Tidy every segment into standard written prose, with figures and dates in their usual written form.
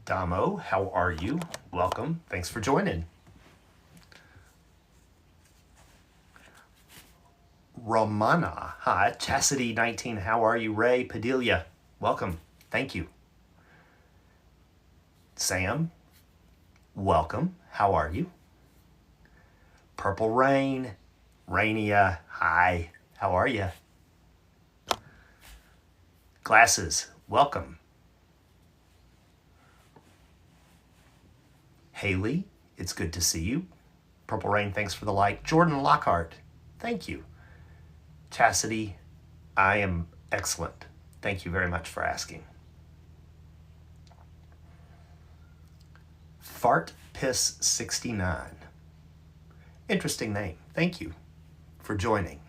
Damo, how are you? Welcome. Thanks for joining. Romana, hi. Chastity 19, how are you? Ray Padilla, welcome. Thank you. Sam, welcome. How are you? Purple Rain, Rainia, hi. How are you? Glasses, welcome. Haley, it's good to see you. Purple Rain, thanks for the like. Jordan Lockhart, thank you. Chastity, I am excellent. Thank you very much for asking. Fart Piss 69. Interesting name. Thank you for joining.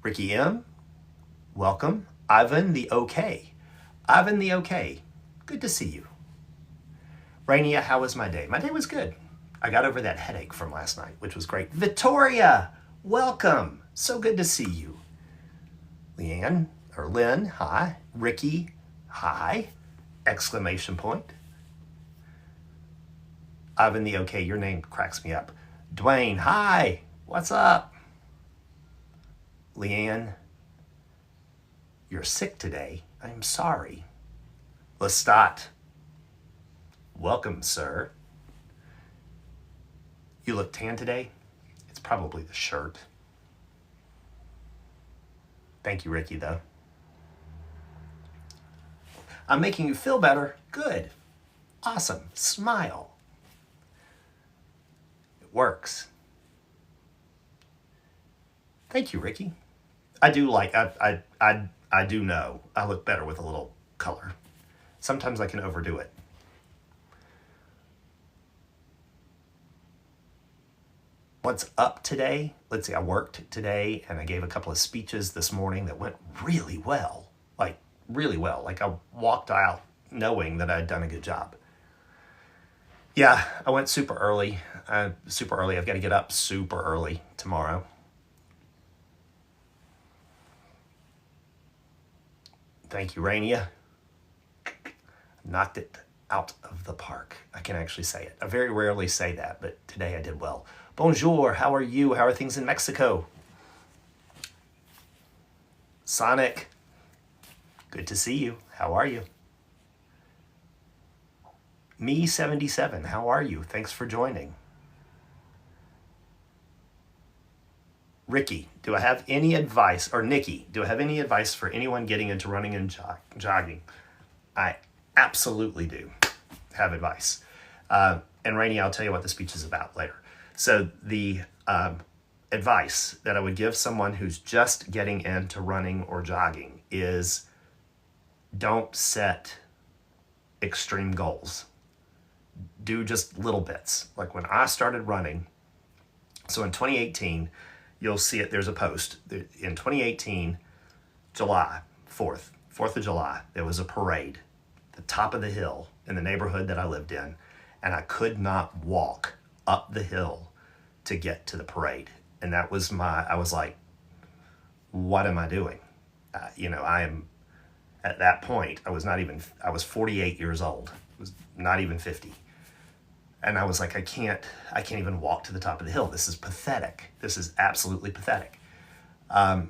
Ricky M, welcome. Ivan the OK. Ivan the OK, good to see you. Rainia, how was my day? My day was good. I got over that headache from last night, which was great. Victoria, welcome. So good to see you. Leanne, or Lynn, hi. Ricky, hi. Exclamation point. Ivan the OK, your name cracks me up. Dwayne, hi. What's up? Leanne, you're sick today. I'm sorry. Lestat, welcome, sir. You look tan today? It's probably the shirt. Thank you, Ricky, though. I'm making you feel better. Good. Awesome. Smile. It works. Thank you, Ricky. I do like, I do know I look better with a little color. Sometimes I can overdo it. What's up today? Let's see, I worked today and I gave a couple of speeches this morning that went really well. Like, really well. Like, I walked out knowing that I'd done a good job. Yeah, I went super early. I've got to get up super early tomorrow. Thank you, Rainia. Knocked it out of the park. I can actually say it. I very rarely say that, but today I did well. Bonjour, how are you? How are things in Mexico? Sonic, good to see you. How are you? Me77, how are you? Thanks for joining. Ricky, do I have any advice, or Nikki, do I have any advice for anyone getting into running and jogging? I absolutely do have advice. And Rainey, I'll tell you what the speech is about later. So the advice that I would give someone who's just getting into running or jogging is don't set extreme goals. Do just little bits. Like when I started running, so in 2018, you'll see it, there's a post. In 2018, July 4th of July, there was a parade at the top of the hill in the neighborhood that I lived in, and I could not walk up the hill to get to the parade. And that was I was like, what am I doing? I am, at that point, I was 48 years old. I was not even 50. And I was like, I can't even walk to the top of the hill. This is pathetic. This is absolutely pathetic. I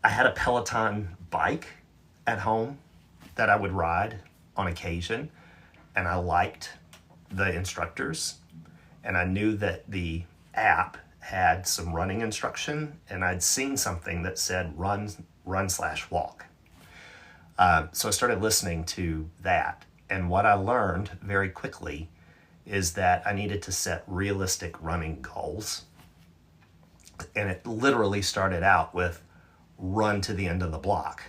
had a Peloton bike at home that I would ride on occasion, and I liked the instructors, and I knew that the app had some running instruction, and I'd seen something that said run/walk. So I started listening to that, and what I learned very quickly is that I needed to set realistic running goals. And it literally started out with run to the end of the block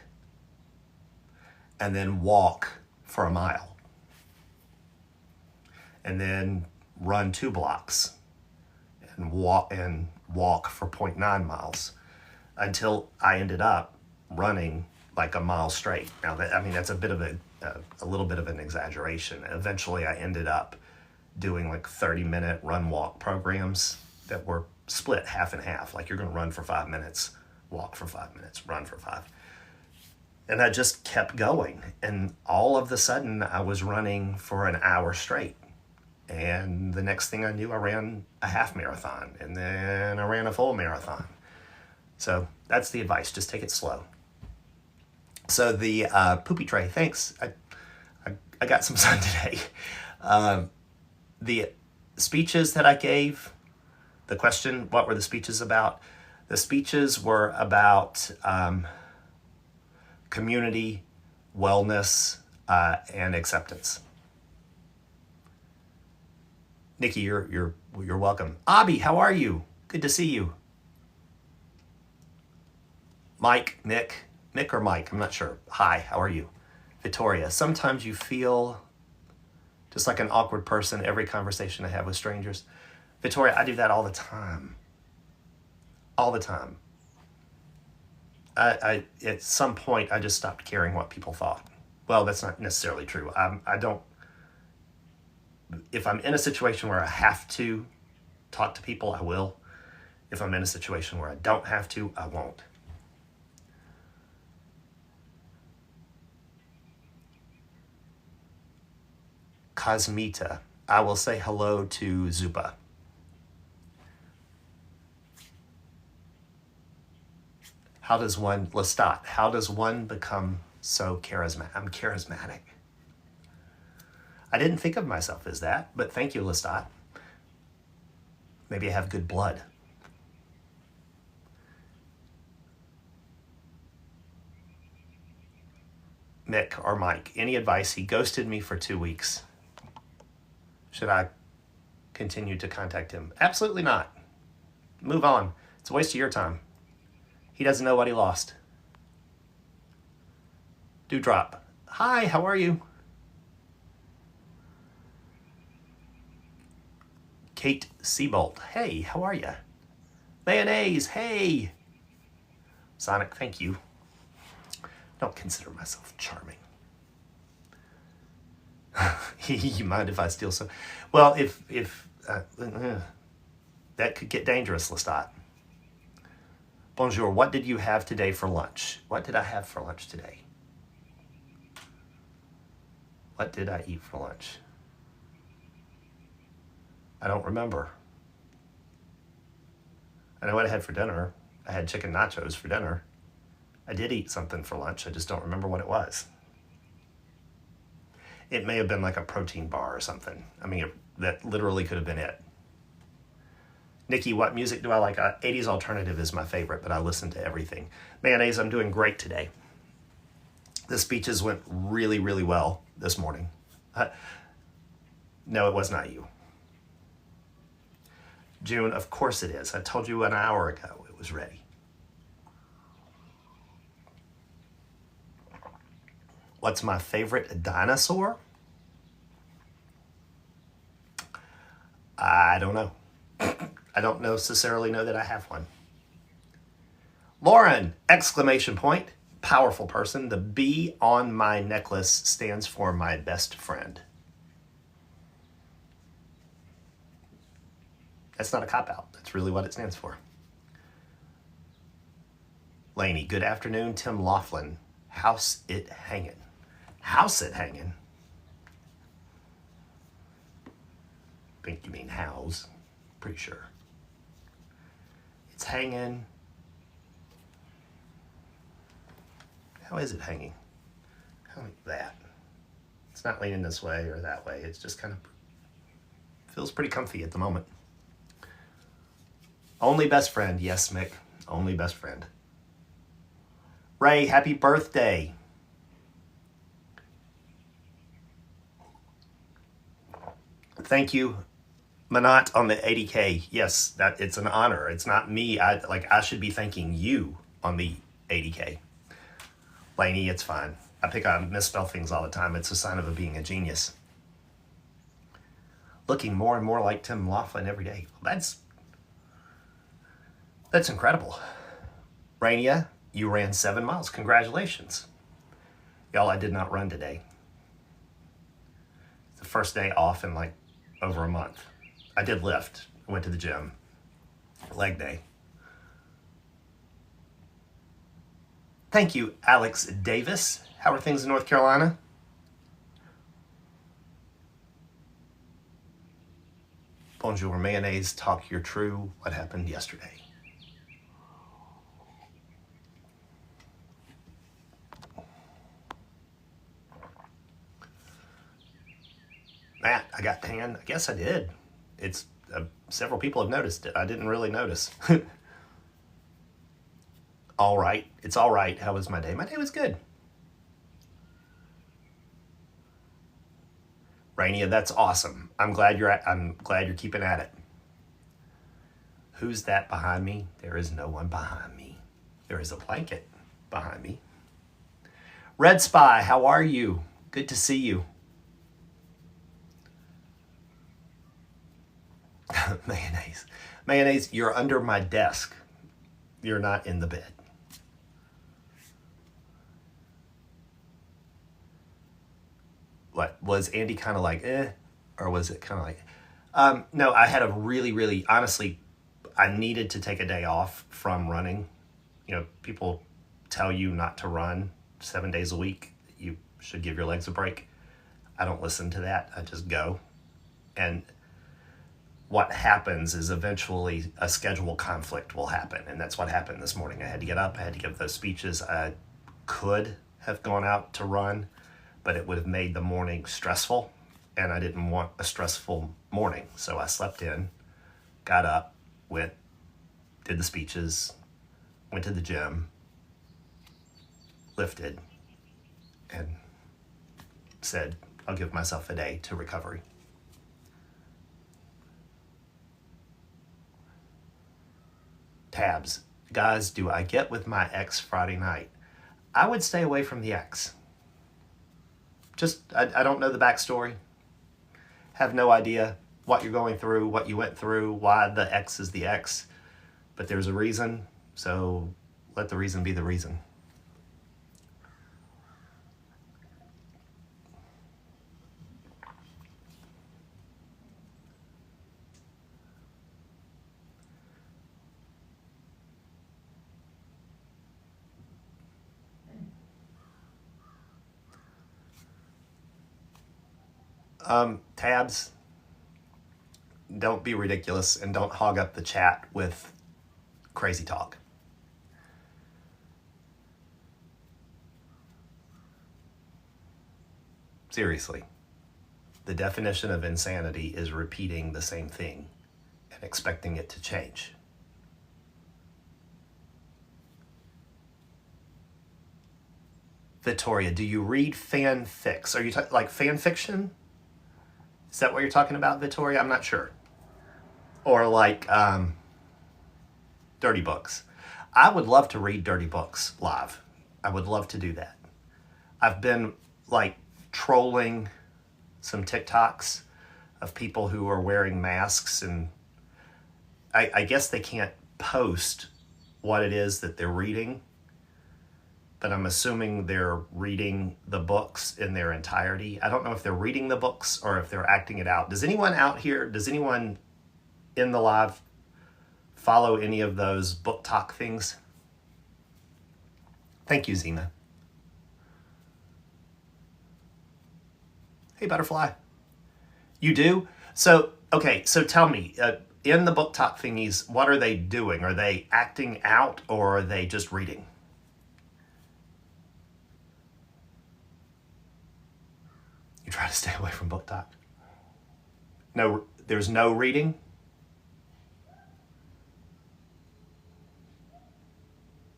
and then walk for a mile and then run 2 blocks and walk for 0.9 miles until I ended up running like a mile straight. Now that's a little bit of an exaggeration. Eventually I ended up doing like 30-minute run walk programs that were split half and half. Like you're going to run for 5 minutes, walk for 5 minutes, run for 5. And I just kept going. And all of the sudden, I was running for an hour straight. And the next thing I knew, I ran a half marathon. And then I ran a full marathon. So that's the advice. Just take it slow. So the poopy tray, thanks. I got some sun today. The speeches that I gave, the question, what were the speeches about? The speeches were about community, wellness, and acceptance. Nikki, you're welcome. Abby, how are you? Good to see you. Mike, Nick or Mike, I'm not sure. Hi, how are you? Victoria, sometimes you feel just like an awkward person every conversation I have with strangers. Victoria, I do that all the time. All the time. I at some point, I just stopped caring what people thought. Well, that's not necessarily true. I don't, if I'm in a situation where I have to talk to people, I will. If I'm in a situation where I don't have to, I won't. Cosmita, I will say hello to Zuba. How does one, Lestat, how does one become so charismatic? I'm charismatic. I didn't think of myself as that, but thank you, Lestat. Maybe I have good blood. Mick or Mike, any advice? He ghosted me for 2 weeks. Should I continue to contact him? Absolutely not. Move on. It's a waste of your time. He doesn't know what he lost. Dewdrop. Hi, how are you? Kate Seabolt. Hey, how are you? Mayonnaise. Hey. Sonic, thank you. I don't consider myself charming. You mind if I steal some? Well, if that could get dangerous, Lestat. Bonjour, what did you have today for lunch? What did I have for lunch today? What did I eat for lunch? I don't remember. I know what I had for dinner. I had chicken nachos for dinner. I did eat something for lunch. I just don't remember what it was. It may have been like a protein bar or something. I mean, that literally could have been it. Nikki, what music do I like? 80s alternative is my favorite, but I listen to everything. Mayonnaise, I'm doing great today. The speeches went really, really well this morning. No, it was not you. June, of course it is. I told you an hour ago it was ready. What's my favorite dinosaur? I don't know. I don't necessarily know that I have one. Lauren, exclamation point. Powerful person. The B on my necklace stands for my best friend. That's not a cop-out. That's really what it stands for. Laney, good afternoon. Tim Laughlin, house it hanging. House it hanging? Think you mean house. Pretty sure. It's hanging. How is it hanging? How like that? It's not leaning this way or that way. It's just kind of feels pretty comfy at the moment. Only best friend. Yes, Mick. Only best friend. Ray, happy birthday. Thank you, Manat, on the 80K. Yes, that it's an honor. It's not me. I should be thanking you on the 80K. Laney, it's fine. I misspell things all the time. It's a sign of being a genius. Looking more and more like Tim Laughlin every day. That's incredible. Rainia, you ran 7 miles. Congratulations. Y'all, I did not run today. It's the first day off in like over a month. I did lift. I went to the gym. Leg day. Thank you, Alex Davis. How are things in North Carolina? Bonjour, mayonnaise. Talk your true. What happened yesterday? Matt, I got tan. I guess I did. It's several people have noticed it. I didn't really notice. All right. It's all right. How was my day? My day was good. Rainia, that's awesome. I'm glad you're keeping at it. Who's that behind me? There is no one behind me. There is a blanket behind me. Red Spy, how are you? Good to see you. Mayonnaise. Mayonnaise, you're under my desk. You're not in the bed. What, was Andy kind of like, or was it kind of like, no, I had a really, honestly, I needed to take a day off from running. You know, people tell you not to run 7 days a week. You should give your legs a break. I don't listen to that. I just go. And what happens is eventually a schedule conflict will happen. And that's what happened this morning. I had to get up. I had to give those speeches. I could have gone out to run, but it would have made the morning stressful. And I didn't want a stressful morning. So I slept in, got up, went, did the speeches, went to the gym, lifted, and said, I'll give myself a day to recovery. Tabs. Guys, do I get with my ex Friday night? I would stay away from the ex. I don't know the backstory. Have no idea what you're going through, what you went through, why the ex is the ex. But there's a reason, so let the reason be the reason. Tabs, don't be ridiculous and don't hog up the chat with crazy talk. Seriously, the definition of insanity is repeating the same thing and expecting it to change. Victoria, do you read fanfics? Are you like fan fiction? Is that what you're talking about, Victoria? I'm not sure. Or like dirty books. I would love to read dirty books live. I would love to do that. I've been like trolling some TikToks of people who are wearing masks, and I guess they can't post what it is that they're reading, but I'm assuming they're reading the books in their entirety. I don't know if they're reading the books or if they're acting it out. Does anyone out here, does anyone in the live follow any of those book talk things? Thank you, Zena. Hey, Butterfly. You do? So, okay, so tell me, in the book talk thingies, what are they doing? Are they acting out or are they just reading? You try to stay away from book talk. No, there's no reading?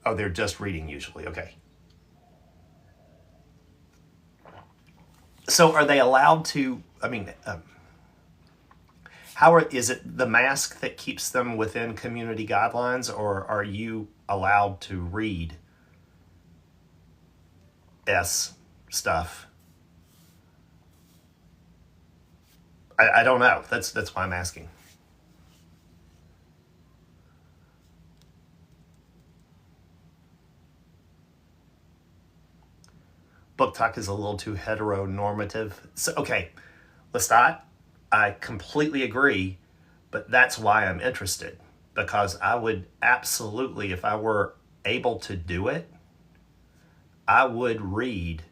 Oh, they're just reading usually, okay. So are they allowed to, is it the mask that keeps them within community guidelines, or are you allowed to read S stuff? I don't know. That's why I'm asking. Book talk is a little too heteronormative. So, okay, Lestat, I completely agree, but that's why I'm interested. Because I would absolutely, if I were able to do it, I would read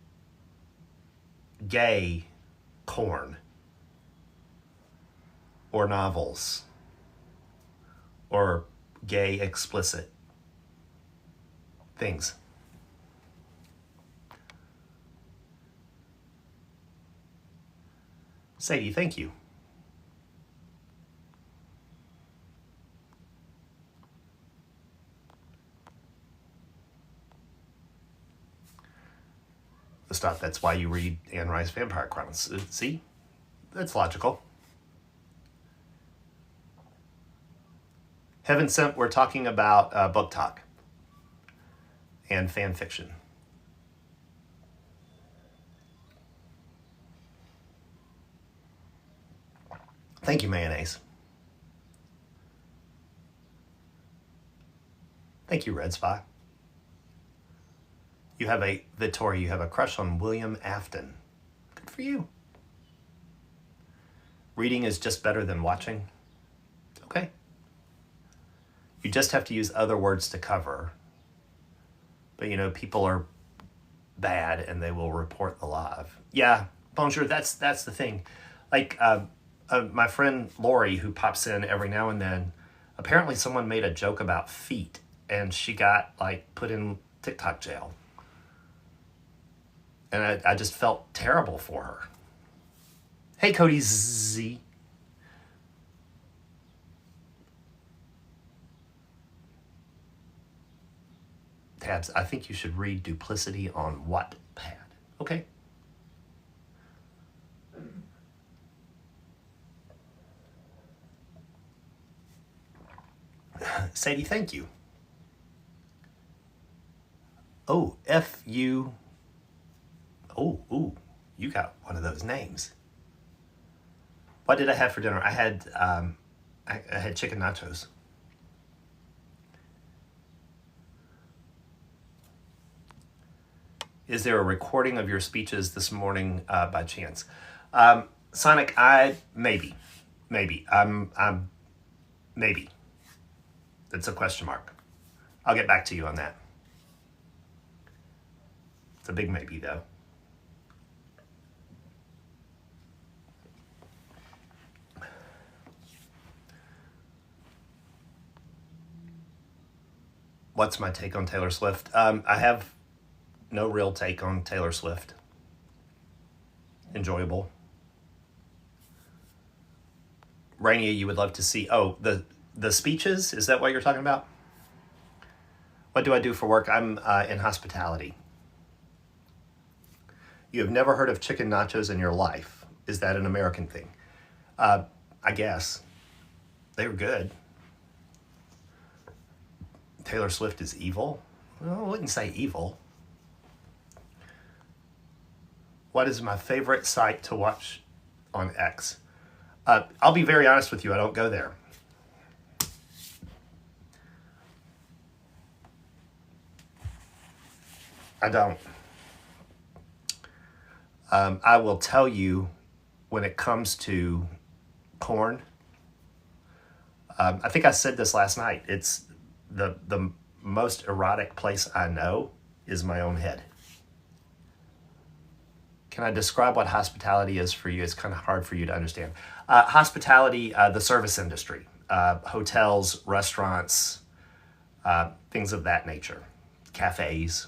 gay porn or novels or gay explicit things. Sadie, thank you. Stop. That's why you read Anne Rice Vampire Chronicles. See? That's logical. Heaven Sent, we're talking about book talk and fan fiction. Thank you, Mayonnaise. Thank you, Red Spot. You have Victoria, you have a crush on William Afton. Good for you. Reading is just better than watching. Okay. You just have to use other words to cover. But people are bad and they will report the live. Yeah, bonjour, that's the thing. Like my friend Lori, who pops in every now and then, apparently someone made a joke about feet and she got put in TikTok jail. And I just felt terrible for her. Hey, Cody Z. Tabs, I think you should read Duplicity on Wattpad. Okay. Sadie, thank you. Oh, F-U... Oh, you got one of those names. What did I have for dinner? I had chicken nachos. Is there a recording of your speeches this morning by chance? Sonic, maybe. Maybe. That's a question mark. I'll get back to you on that. It's a big maybe, though. What's my take on Taylor Swift? I have no real take on Taylor Swift. Enjoyable. Rainier, you would love to see... Oh, the speeches? Is that what you're talking about? What do I do for work? I'm in hospitality. You have never heard of chicken nachos in your life. Is that an American thing? I guess. They were good. Taylor Swift is evil? Well, I wouldn't say evil. What is my favorite site to watch on X? I'll be very honest with you, I don't go there. I don't. I will tell you, when it comes to porn, I think I said this last night, it's the most erotic place I know is my own head. Can I describe what hospitality is for you? It's kind of hard for you to understand. Hospitality, the service industry, hotels, restaurants, things of that nature, cafes.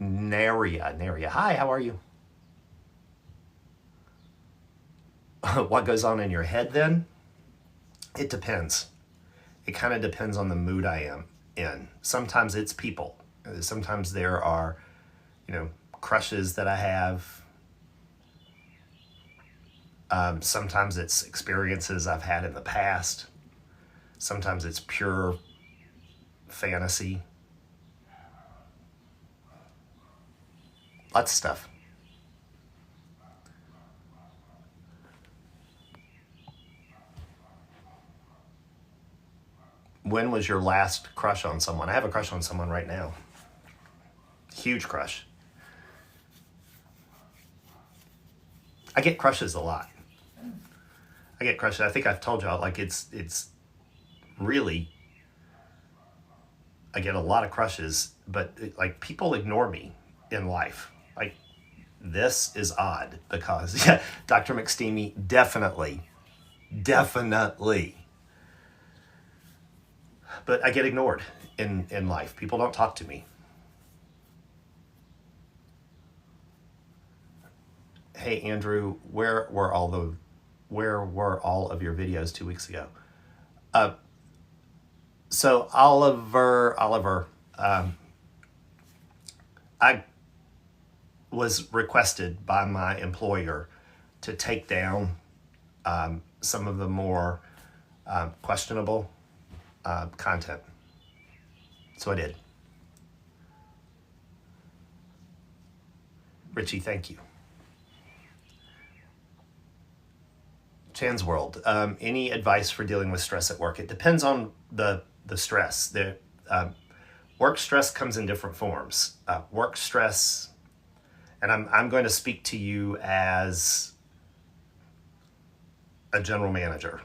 Naria. Hi, how are you? What goes on in your head then? It depends. It kind of depends on the mood I am in. Sometimes it's people. Sometimes there are, crushes that I have. Sometimes it's experiences I've had in the past. Sometimes it's pure fantasy. Lots of stuff. When was your last crush on someone? I have a crush on someone right now. Huge crush. I get crushes a lot. I think I've told y'all, it's really I get a lot of crushes, but like people ignore me in life. Like this is odd because yeah, Dr. McSteamy, definitely. But I get ignored in life. People don't talk to me. Hey Andrew, where were all of your videos 2 weeks ago? So Oliver, I was requested by my employer to take down some of the more questionable content. So I did. Richie, thank you. Chan's World. Any advice for dealing with stress at work? It depends on the stress. Work stress comes in different forms. Work stress, and I'm going to speak to you as a general manager,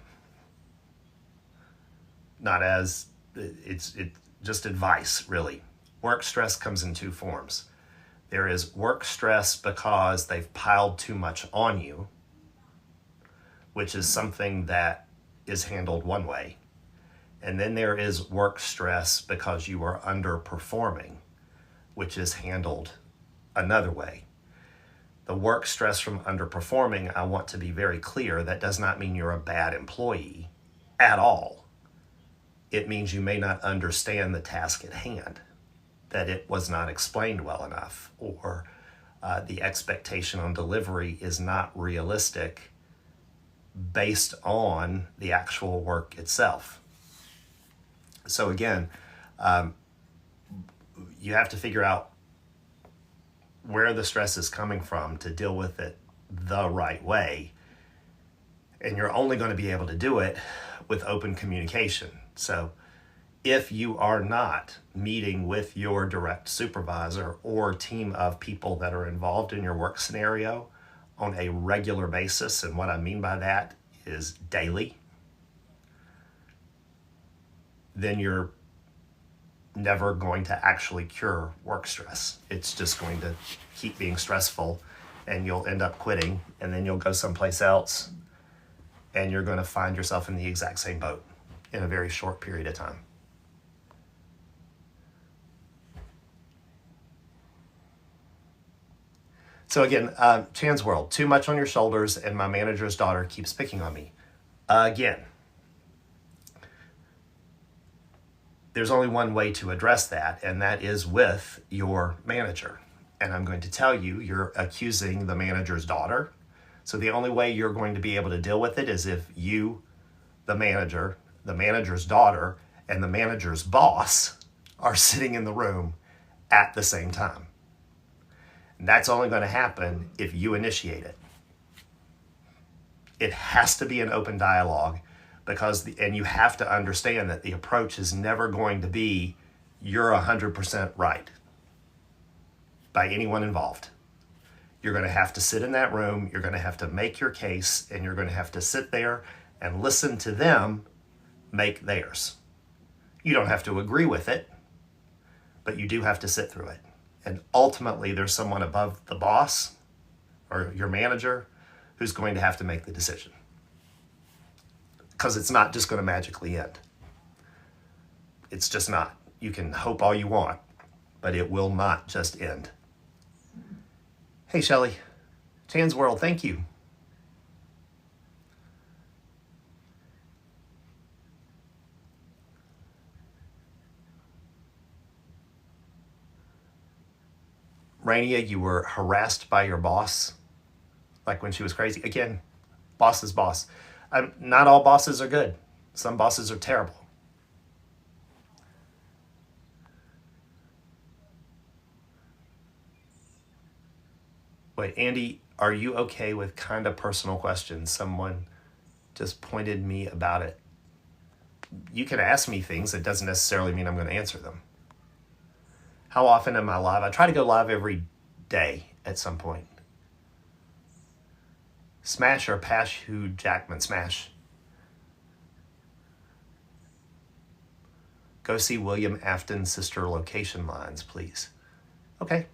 not as it's just advice, really. Work stress comes in two forms. There is work stress because they've piled too much on you, which is something that is handled one way. And then there is work stress because you are underperforming, which is handled another way. The work stress from underperforming, I want to be very clear, that does not mean you're a bad employee at all. It means you may not understand the task at hand, that it was not explained well enough, or the expectation on delivery is not realistic based on the actual work itself. So again, you have to figure out where the stress is coming from to deal with it the right way. And you're only going to be able to do it with open communication. So if you are not meeting with your direct supervisor or team of people that are involved in your work scenario on a regular basis, and what I mean by that is daily, then you're never going to actually cure work stress. It's just going to keep being stressful, and you'll end up quitting, and then you'll go someplace else, and you're going to find yourself in the exact same boat in a very short period of time. So again, Chan's World, too much on your shoulders, and my manager's daughter keeps picking on me. Again, there's only one way to address that, and that is with your manager. And I'm going to tell you, you're accusing the manager's daughter. So the only way you're going to be able to deal with it is if you, the manager, the manager's daughter, and the manager's boss are sitting in the room at the same time. And that's only going to happen if you initiate it. It has to be an open dialogue, because and you have to understand that the approach is never going to be you're 100% right by anyone involved. You're going to have to sit in that room, you're going to have to make your case, and you're going to have to sit there and listen to them make theirs. You don't have to agree with it, but you do have to sit through it. And ultimately, there's someone above the boss or your manager who's going to have to make the decision. Because it's not just going to magically end. It's just not. You can hope all you want, but it will not just end. Hey, Shelly. Chan's World, thank you. Rainia, you were harassed by your boss, like when she was crazy. Again, boss is boss. Not all bosses are good. Some bosses are terrible. Wait, Andy, are you okay with kind of personal questions? Someone just pointed me about it. You can ask me things. It doesn't necessarily mean I'm going to answer them. How often am I live? I try to go live every day at some point. Smash or Pash Who Jackman? Smash. Go see William Afton's sister location lines, please. Okay.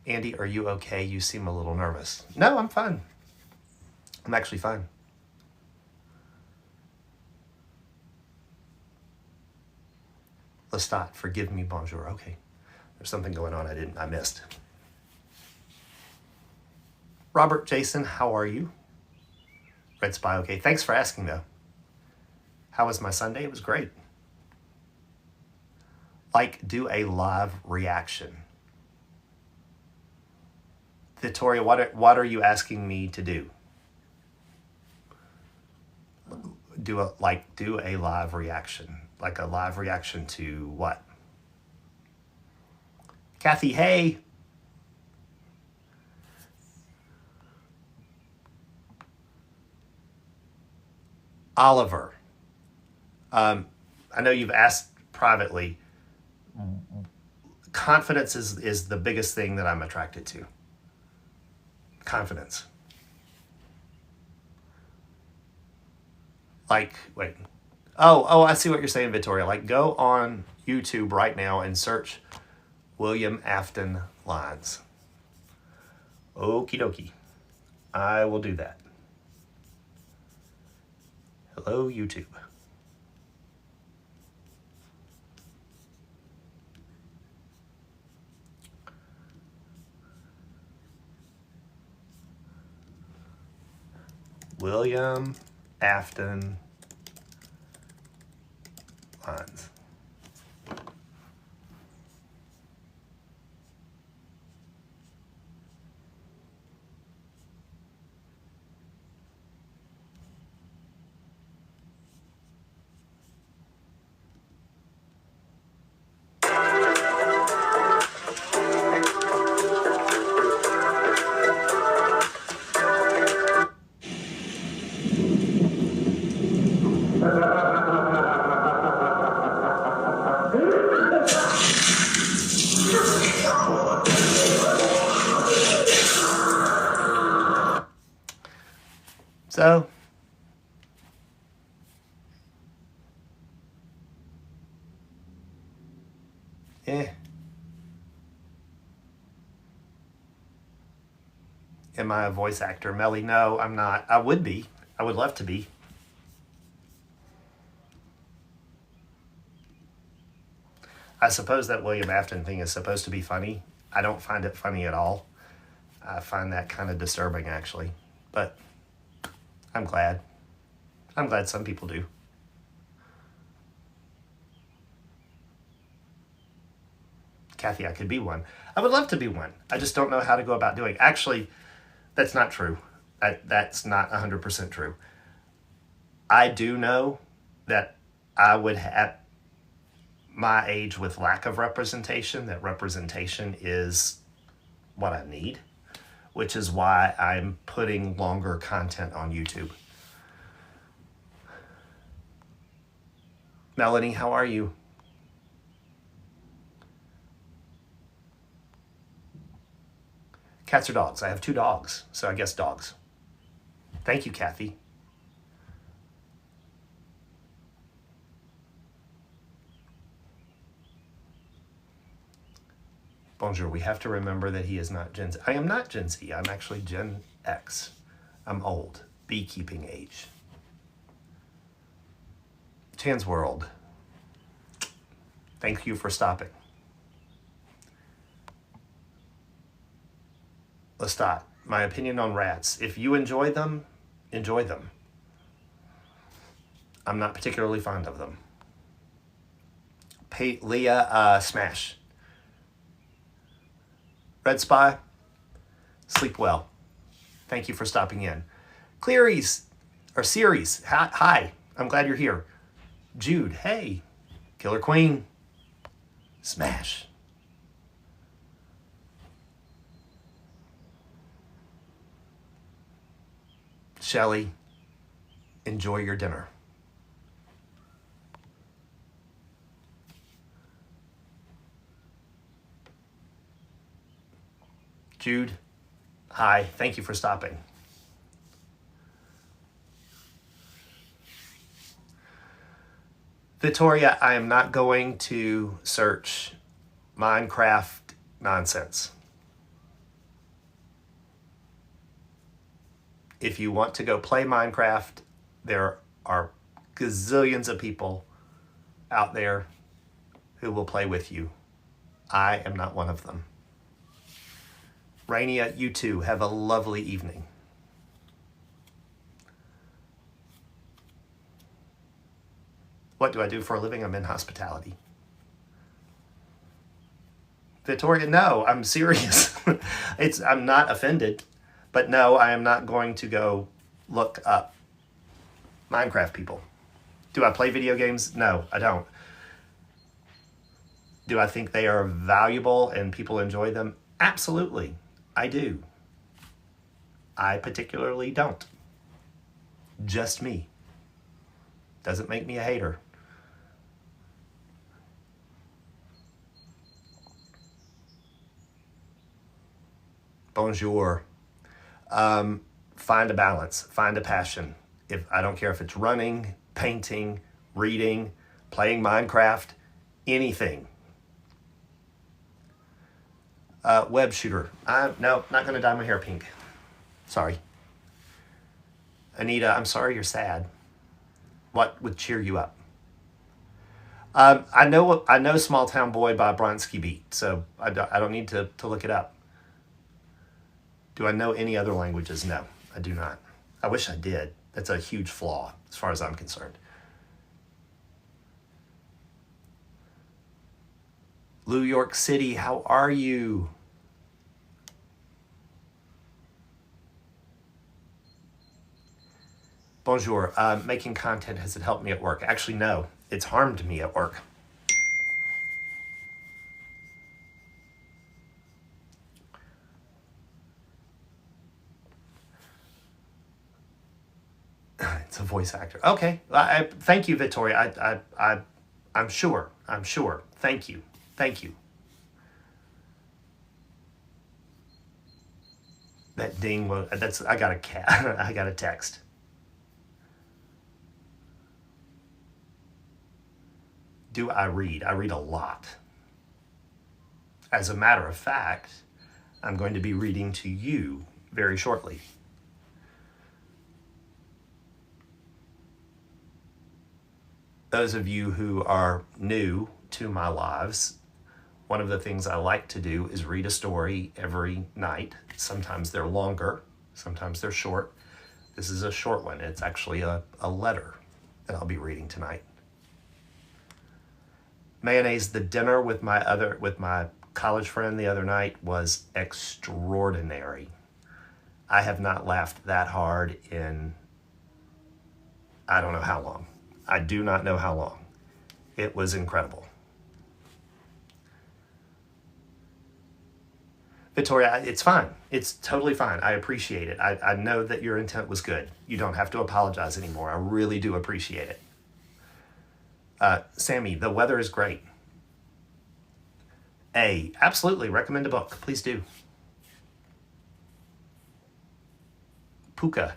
Andy, are you okay? You seem a little nervous. No, I'm fine. I'm actually fine. Lestat, forgive me, bonjour. Okay. There's something going on I missed. Robert, Jason, how are you? Red Spy, okay. Thanks for asking, though. How was my Sunday? It was great. Like, do a live reaction. Victoria, what are you asking me to do? Do a live reaction. Like a live reaction to what? Kathy, hey. Oliver. I know you've asked privately. Confidence is the biggest thing that I'm attracted to. Confidence. Like, wait. Oh, I see what you're saying, Victoria. Like, go on YouTube right now and search William Afton lines. Okie dokie. I will do that. Hello, YouTube. William Afton lines. So, am I a voice actor? Melly, no, I'm not. I would be. I would love to be. I suppose that William Afton thing is supposed to be funny. I don't find it funny at all. I find that kind of disturbing, actually. But I'm glad. I'm glad some people do. Kathy, I could be one. I would love to be one. I just don't know how to go about doing it. Actually, that's not true. That's not 100% true. I do know that I would have my age with lack of representation, that representation is what I need, which is why I'm putting longer content on YouTube. Melanie, how are you? Cats or dogs? I have 2 dogs, so I guess dogs. Thank you, Kathy. Bonjour, we have to remember that he is not Gen Z. I am not Gen Z. I'm actually Gen X. I'm old. Beekeeping age. Chan's World. Thank you for stopping. Lestat, my opinion on rats. If you enjoy them, enjoy them. I'm not particularly fond of them. Leah, smash. Red Spy, sleep well. Thank you for stopping in. Cleary's, or Series, hi, I'm glad you're here. Jude, hey. Killer Queen, smash. Shelly, enjoy your dinner. Jude, hi, thank you for stopping. Victoria, I am not going to search Minecraft nonsense. If you want to go play Minecraft, there are gazillions of people out there who will play with you. I am not one of them. Rainia, you too, have a lovely evening. What do I do for a living? I'm in hospitality. Victoria, no, I'm serious. I'm not offended, but no, I am not going to go look up Minecraft people. Do I play video games? No, I don't. Do I think they are valuable and people enjoy them? Absolutely, I do. I particularly don't. Just me. Doesn't make me a hater. Bonjour. Find a balance, find a passion. I don't care if it's running, painting, reading, playing Minecraft, anything. Web shooter. No, not going to dye my hair pink. Sorry. Anita, I'm sorry you're sad. What would cheer you up? I know Small Town Boy by Bronski Beat, so I don't need to look it up. Do I know any other languages? No, I do not. I wish I did. That's a huge flaw as far as I'm concerned. New York City, how are you? Bonjour. Making content, has it helped me at work? Actually, no. It's harmed me at work. It's a voice actor. Okay. Thank you, Victoria. I'm sure. Thank you. That ding was, I got I got a text. Do I read? I read a lot. As a matter of fact, I'm going to be reading to you very shortly. Those of you who are new to my lives, one of the things I like to do is read a story every night. Sometimes they're longer, sometimes they're short. This is a short one. It's actually a letter that I'll be reading tonight. Mayonnaise, the dinner with my college friend the other night was extraordinary. I have not laughed that hard in I don't know how long. I do not know how long. It was incredible. Victoria, it's fine. It's totally fine. I appreciate it. I know that your intent was good. You don't have to apologize anymore. I really do appreciate it. Sammy, the weather is great. Absolutely. Recommend a book. Please do. Puka.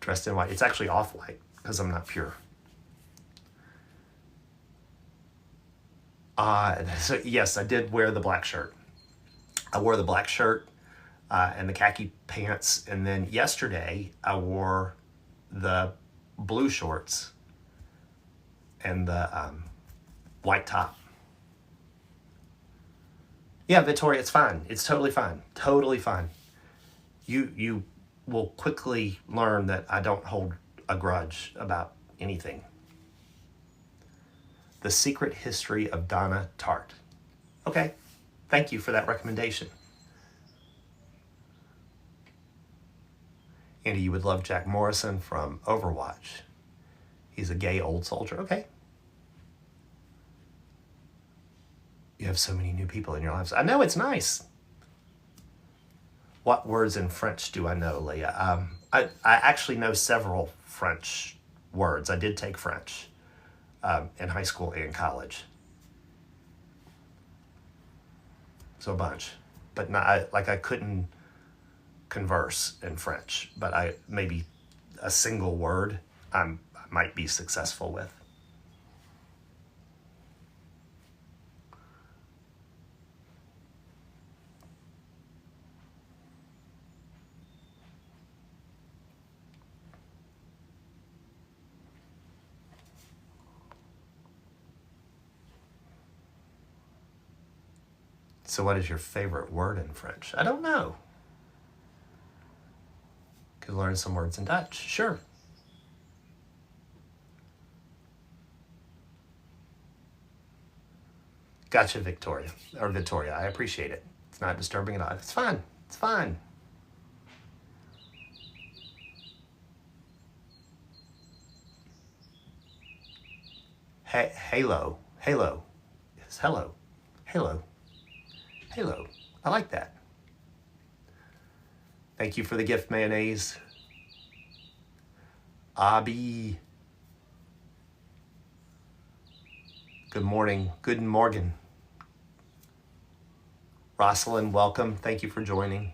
Dressed in white. It's actually off-white because I'm not pure. So yes, I did wear the black shirt. I wore the black shirt and the khaki pants. And then yesterday I wore the blue shorts and the white top. Yeah, Victoria, it's fine. It's totally fine. Totally fine. You will quickly learn that I don't hold a grudge about anything. The Secret History of Donna Tartt. Okay, thank you for that recommendation. Andy, you would love Jack Morrison from Overwatch. He's a gay old soldier. Okay. You have so many new people in your lives. I know, it's nice. What words in French do I know, Leah? I actually know several French words. I did take French in high school and college. So a bunch. But not, I couldn't converse in French, but maybe a single word I might be successful with. So what is your favorite word in French? I don't know. Could learn some words in Dutch. Sure. Gotcha, Victoria. I appreciate it. It's not disturbing at all. It's fine. It's fine. Halo. Yes, hello. Halo. I like that. Thank you for the gift, mayonnaise. Abby. Good morning. Good morgen. Rosalind, welcome. Thank you for joining.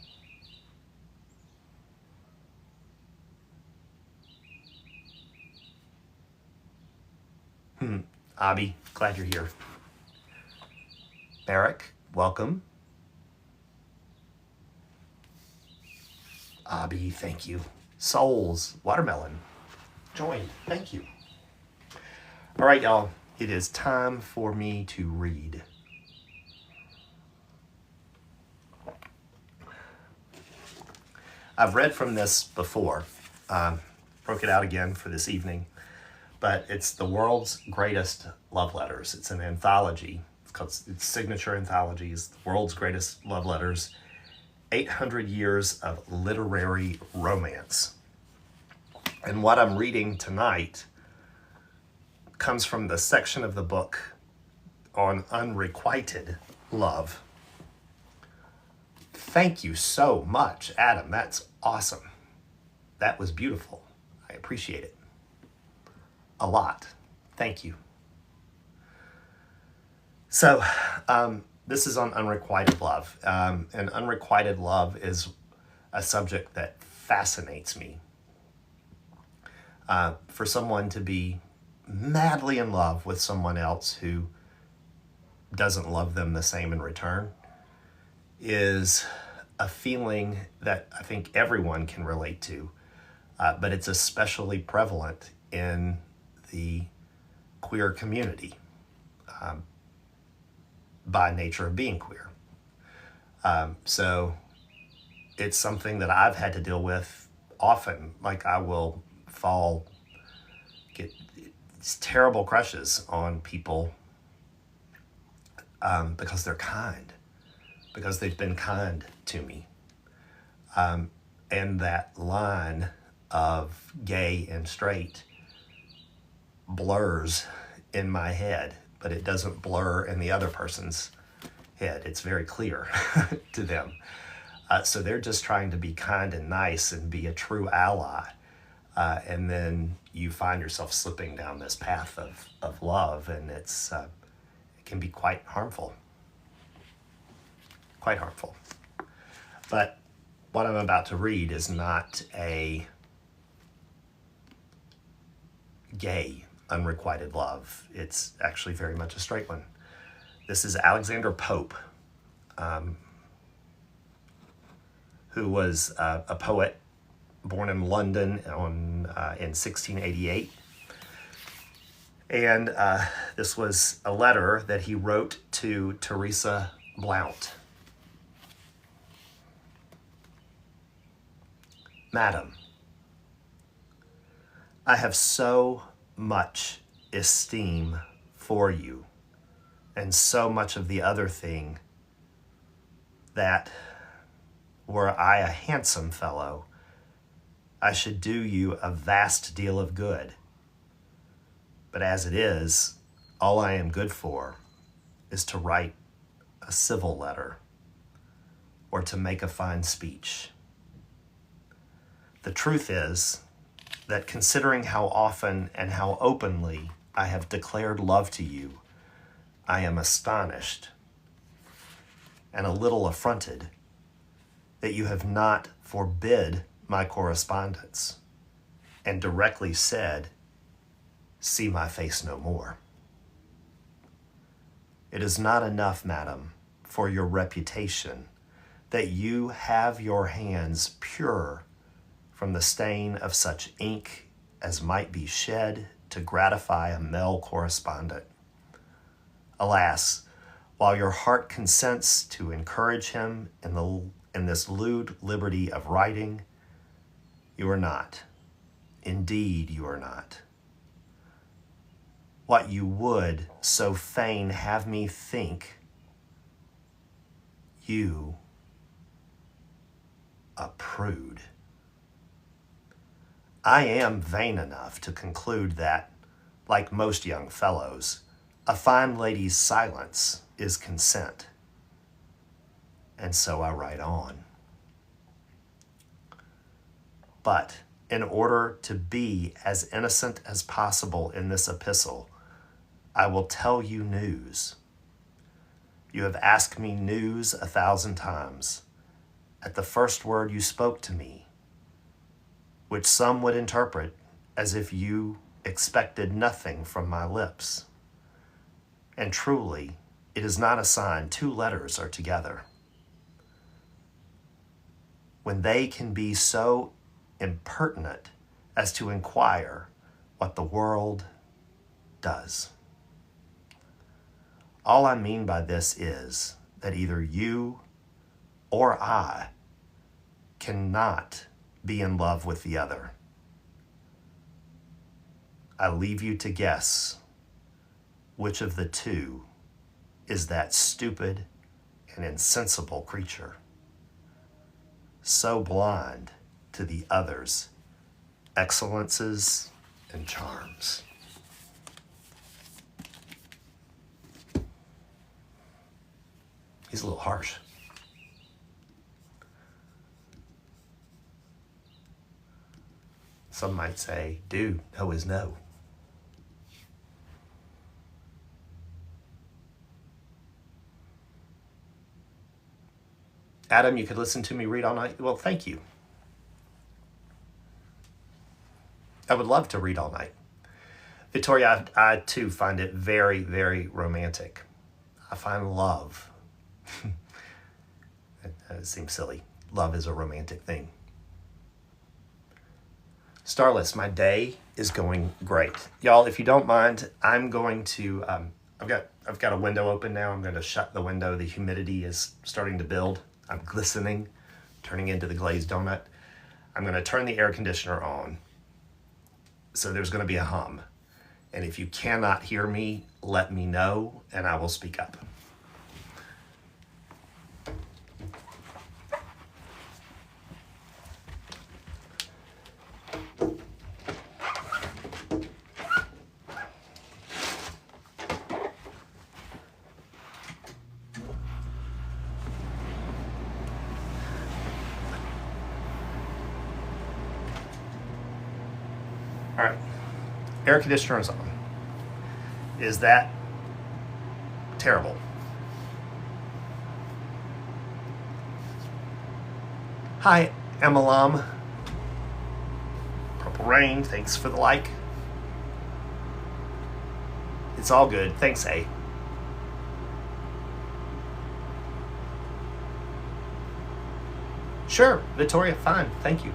Abby, glad you're here. Eric, welcome. Abby, thank you. Souls, watermelon, joined. Thank you. All right, y'all. It is time for me to read. I've read from this before, broke it out again for this evening, but it's The World's Greatest Love Letters. It's an anthology. It's Signature Anthologies, The World's Greatest Love Letters, 800 Years of Literary Romance. And what I'm reading tonight comes from the section of the book on unrequited love. Thank you so much, Adam. That's awesome. That was beautiful. I appreciate it a lot. Thank you. So, this is on unrequited love. And unrequited love is a subject that fascinates me. For someone to be madly in love with someone else who doesn't love them the same in return is a feeling that I think everyone can relate to, but it's especially prevalent in the queer community by nature of being queer. So it's something that I've had to deal with often. Like I will get these terrible crushes on people because they're kind, because they've been kind to me. And that line of gay and straight blurs in my head, but it doesn't blur in the other person's head. It's very clear to them. So they're just trying to be kind and nice and be a true ally. And then you find yourself slipping down this path of love, and it can be quite harmful. Quite harmful. But what I'm about to read is not a gay unrequited love. It's actually very much a straight one. This is Alexander Pope, who was a poet born in London in 1688. And this was a letter that he wrote to Teresa Blount. Madam, I have so much esteem for you and so much of the other thing that were I a handsome fellow, I should do you a vast deal of good. But as it is, all I am good for is to write a civil letter or to make a fine speech. The truth is that considering how often and how openly I have declared love to you, I am astonished and a little affronted that you have not forbid my correspondence and directly said, "See my face no more." It is not enough, madam, for your reputation that you have your hands pure from the stain of such ink as might be shed to gratify a male correspondent. Alas, while your heart consents to encourage him in this lewd liberty of writing, you are not. Indeed, you are not. What you would so fain have me think, you a prude. I am vain enough to conclude that, like most young fellows, a fine lady's silence is consent. And so I write on. But in order to be as innocent as possible in this epistle, I will tell you news. You have asked me news 1,000 times at the first word you spoke to me, which some would interpret as if you expected nothing from my lips. And truly, it is not a sign 2 letters are together, when they can be so impertinent as to inquire what the world does. All I mean by this is that either you or I cannot be in love with the other. I leave you to guess which of the two is that stupid and insensible creature, so blind to the other's excellences and charms. He's a little harsh. Some might say, dude, no is no. Adam, you could listen to me read all night? Well, thank you. I would love to read all night. Victoria, I too find it very, very romantic. I find love. It seems silly. Love is a romantic thing. Starless, my day is going great. Y'all, if you don't mind, I'm going to, I've got a window open now. I'm going to shut the window. The humidity is starting to build. I'm glistening, turning into the glazed donut. I'm going to turn the air conditioner on. So there's going to be a hum. And if you cannot hear me, let me know and I will speak up. All right, air conditioner is on. Is that terrible? Hi, Emalam. Purple Rain, thanks for the like. It's all good, thanks, A. Sure, Victoria, fine, thank you.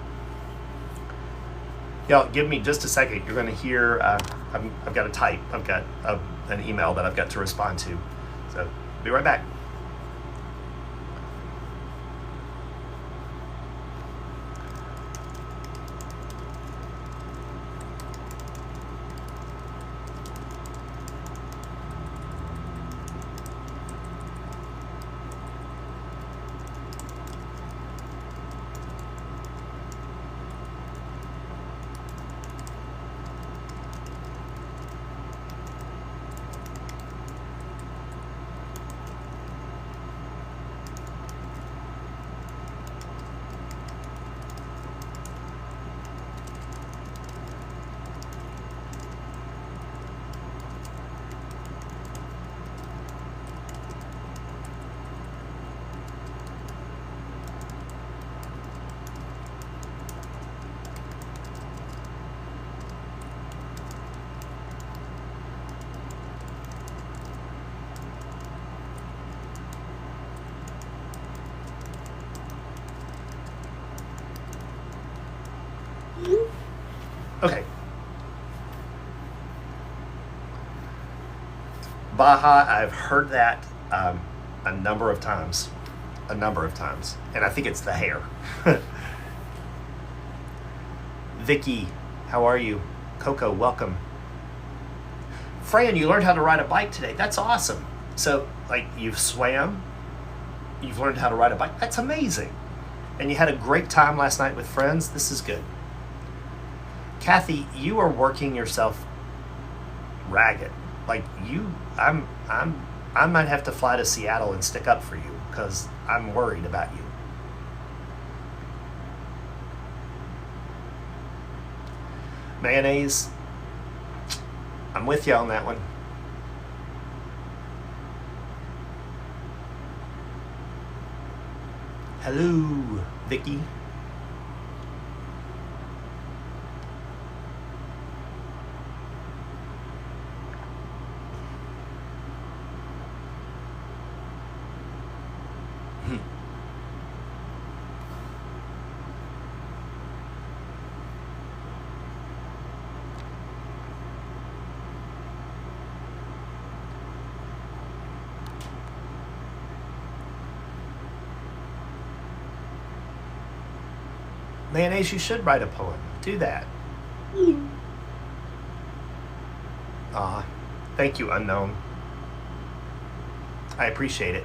Y'all, give me just a second. You're going to hear, I've got to type. I've got an email that I've got to respond to. So, be right back. Okay. Baja, I've heard that a number of times. And I think it's the hair. Vicky, how are you? Coco, welcome. Fran, you learned how to ride a bike today. That's awesome. So, like, you've swam, you've learned how to ride a bike. That's amazing. And you had a great time last night with friends. This is good. Kathy, you are working yourself ragged. Like, I might have to fly to Seattle and stick up for you because I'm worried about you. Mayonnaise, I'm with you on that one. Hello, Vicky. Mayonnaise, you should write a poem. Do that. Thank you, Unknown. I appreciate it.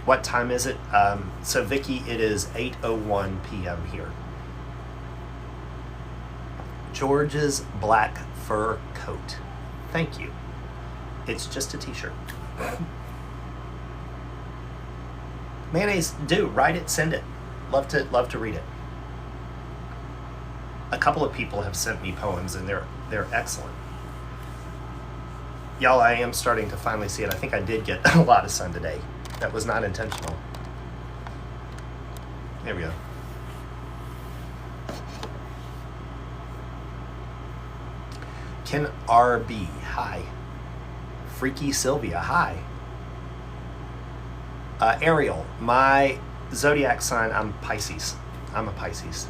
What time is it? So Vicky, it is 8:01 p.m. here. George's black fur coat. Thank you. It's just a t-shirt. Mayonnaise, do write it, send it. Love to read it. A couple of people have sent me poems and they're excellent. Y'all, I am starting to finally see it. I think I did get a lot of sun today. That was not intentional. There we go. Ken RB, hi. Freaky Sylvia, hi. Ariel, my zodiac sign, I'm Pisces. I'm a Pisces.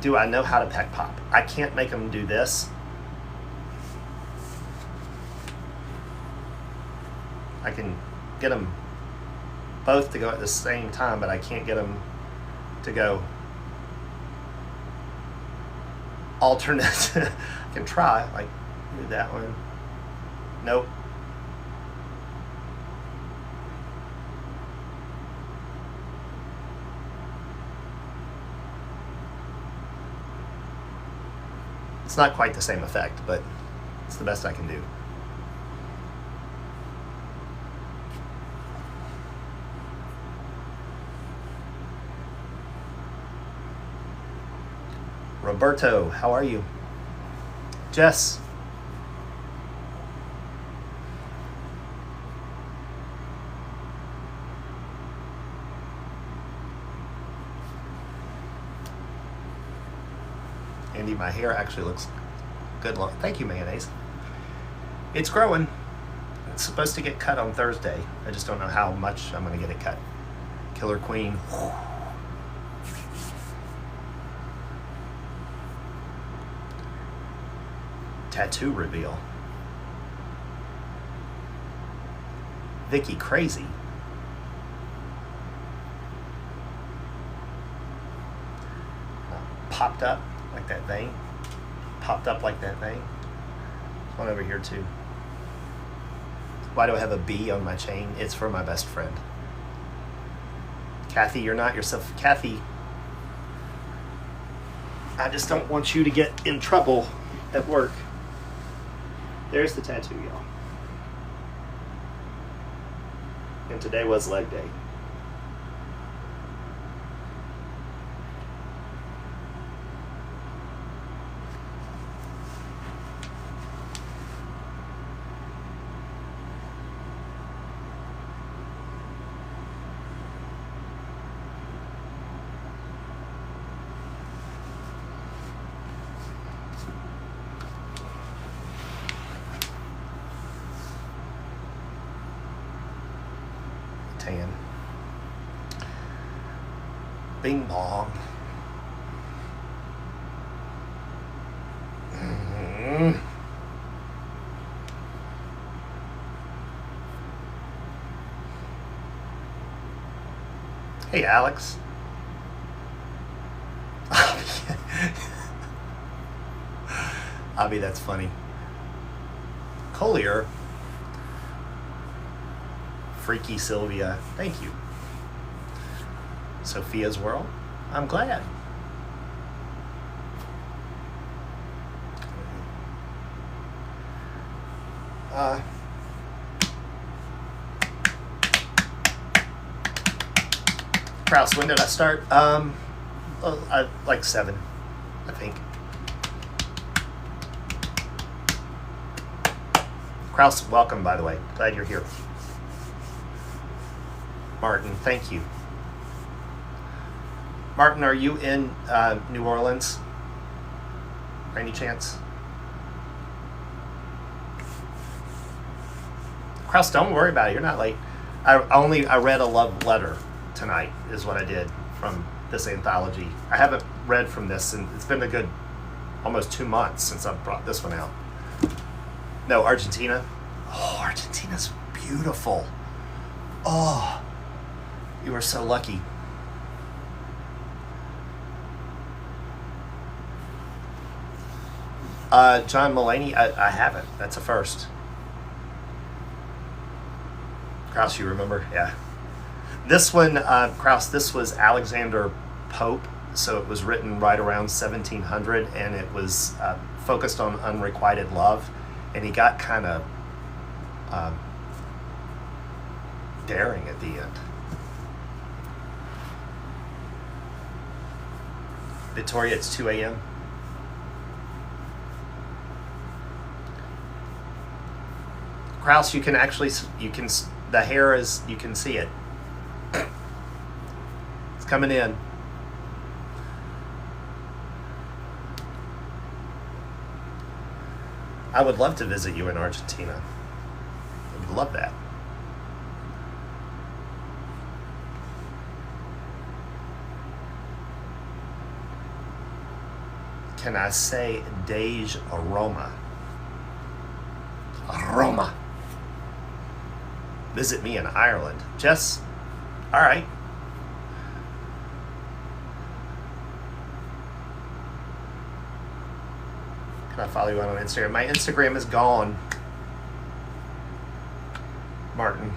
Do I know how to pet pop? I can't make them do this. I can get them both to go at the same time, but I can't get them to go alternate. I can try, like, do that one. Nope. It's not quite the same effect, but it's the best I can do. Roberto, how are you? Jess. Andy, my hair actually looks good. Thank you, Mayonnaise. It's growing. It's supposed to get cut on Thursday. I just don't know how much I'm going to get it cut. Killer Queen. Tattoo reveal. Vicky, crazy. Popped up like that vein. Popped up like that vein. There's one over here too. Why do I have a B on my chain? It's for my best friend. Kathy, you're not yourself. Kathy, I just don't want you to get in trouble at work. There's the tattoo, y'all. And today was leg day. Tan. Bing bong. Hey, Alex. Abby, that's funny. Collier. Freaky Sylvia. Thank you. Sophia's World. I'm glad. Kraus, when did I start? Like 7, I think. Kraus, welcome, by the way. Glad you're here. Martin, thank you. Martin, are you in New Orleans? By any chance? Kraus, don't worry about it. You're not late. I read a love letter tonight is what I did from this anthology. I haven't read from this, and it's been a good almost 2 months since I brought this one out. No, Argentina. Oh, Argentina's beautiful. Oh, you are so lucky. John Mulaney, I haven't. That's a first. Kraus, you remember? Yeah. This one, Kraus, this was Alexander Pope, so it was written right around 1700, and it was focused on unrequited love, and he got kind of daring at the end. Victoria, it's 2 a.m. Kraus, you can actually, the hair is, you can see it. It's coming in. I would love to visit you in Argentina. I would love that. Can I say Dej Aroma? Aroma. Visit me in Ireland. Jess, all right. Can I follow you on Instagram? My Instagram is gone. Martin.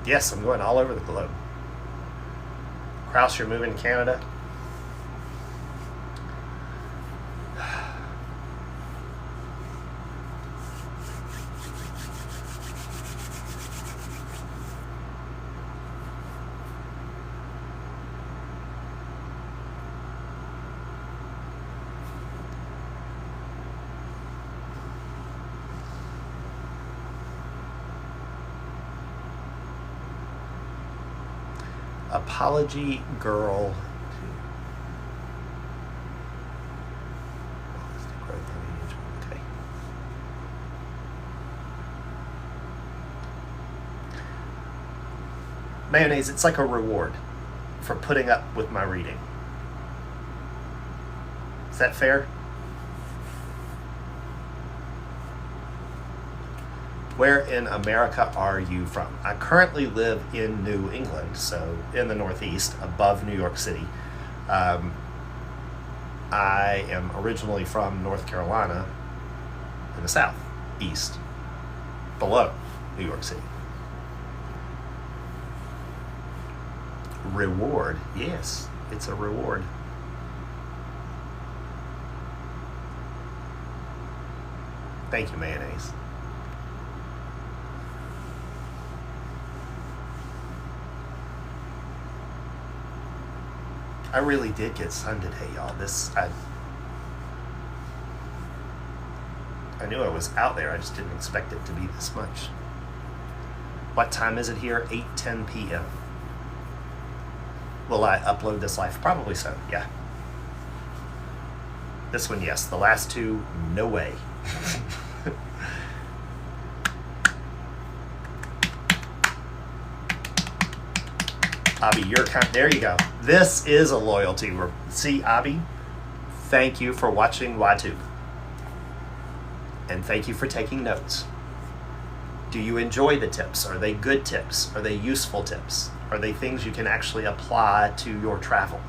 Yes, I'm going all over the globe. Kraus, you're moving to Canada? Apology Girl. Okay. Mayonnaise, it's like a reward for putting up with my reading. Is that fair? Where in America are you from? I currently live in New England, so in the Northeast, above New York City. I am originally from North Carolina, in the South, East, below New York City. Reward, yes, it's a reward. Thank you, Mayonnaise. I really did get sun today, y'all. I knew I was out there. I just didn't expect it to be this much. What time is it here? 8:10 p.m. Will I upload this live? Probably so, yeah. This one, yes. The last two, no way. Abby, there you go. This is a loyalty. See, Abby, thank you for watching YTube. And thank you for taking notes. Do you enjoy the tips? Are they good tips? Are they useful tips? Are they things you can actually apply to your travel?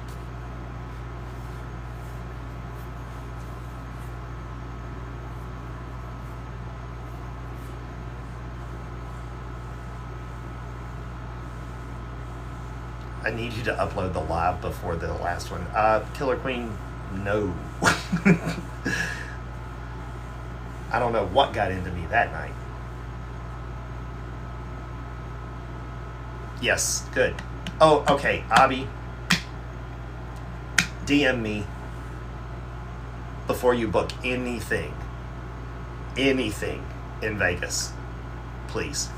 I need you to upload the live before the last one. Killer Queen, no. I don't know what got into me that night. Yes, good. Oh, okay, Abby, DM me before you book anything in Vegas, please.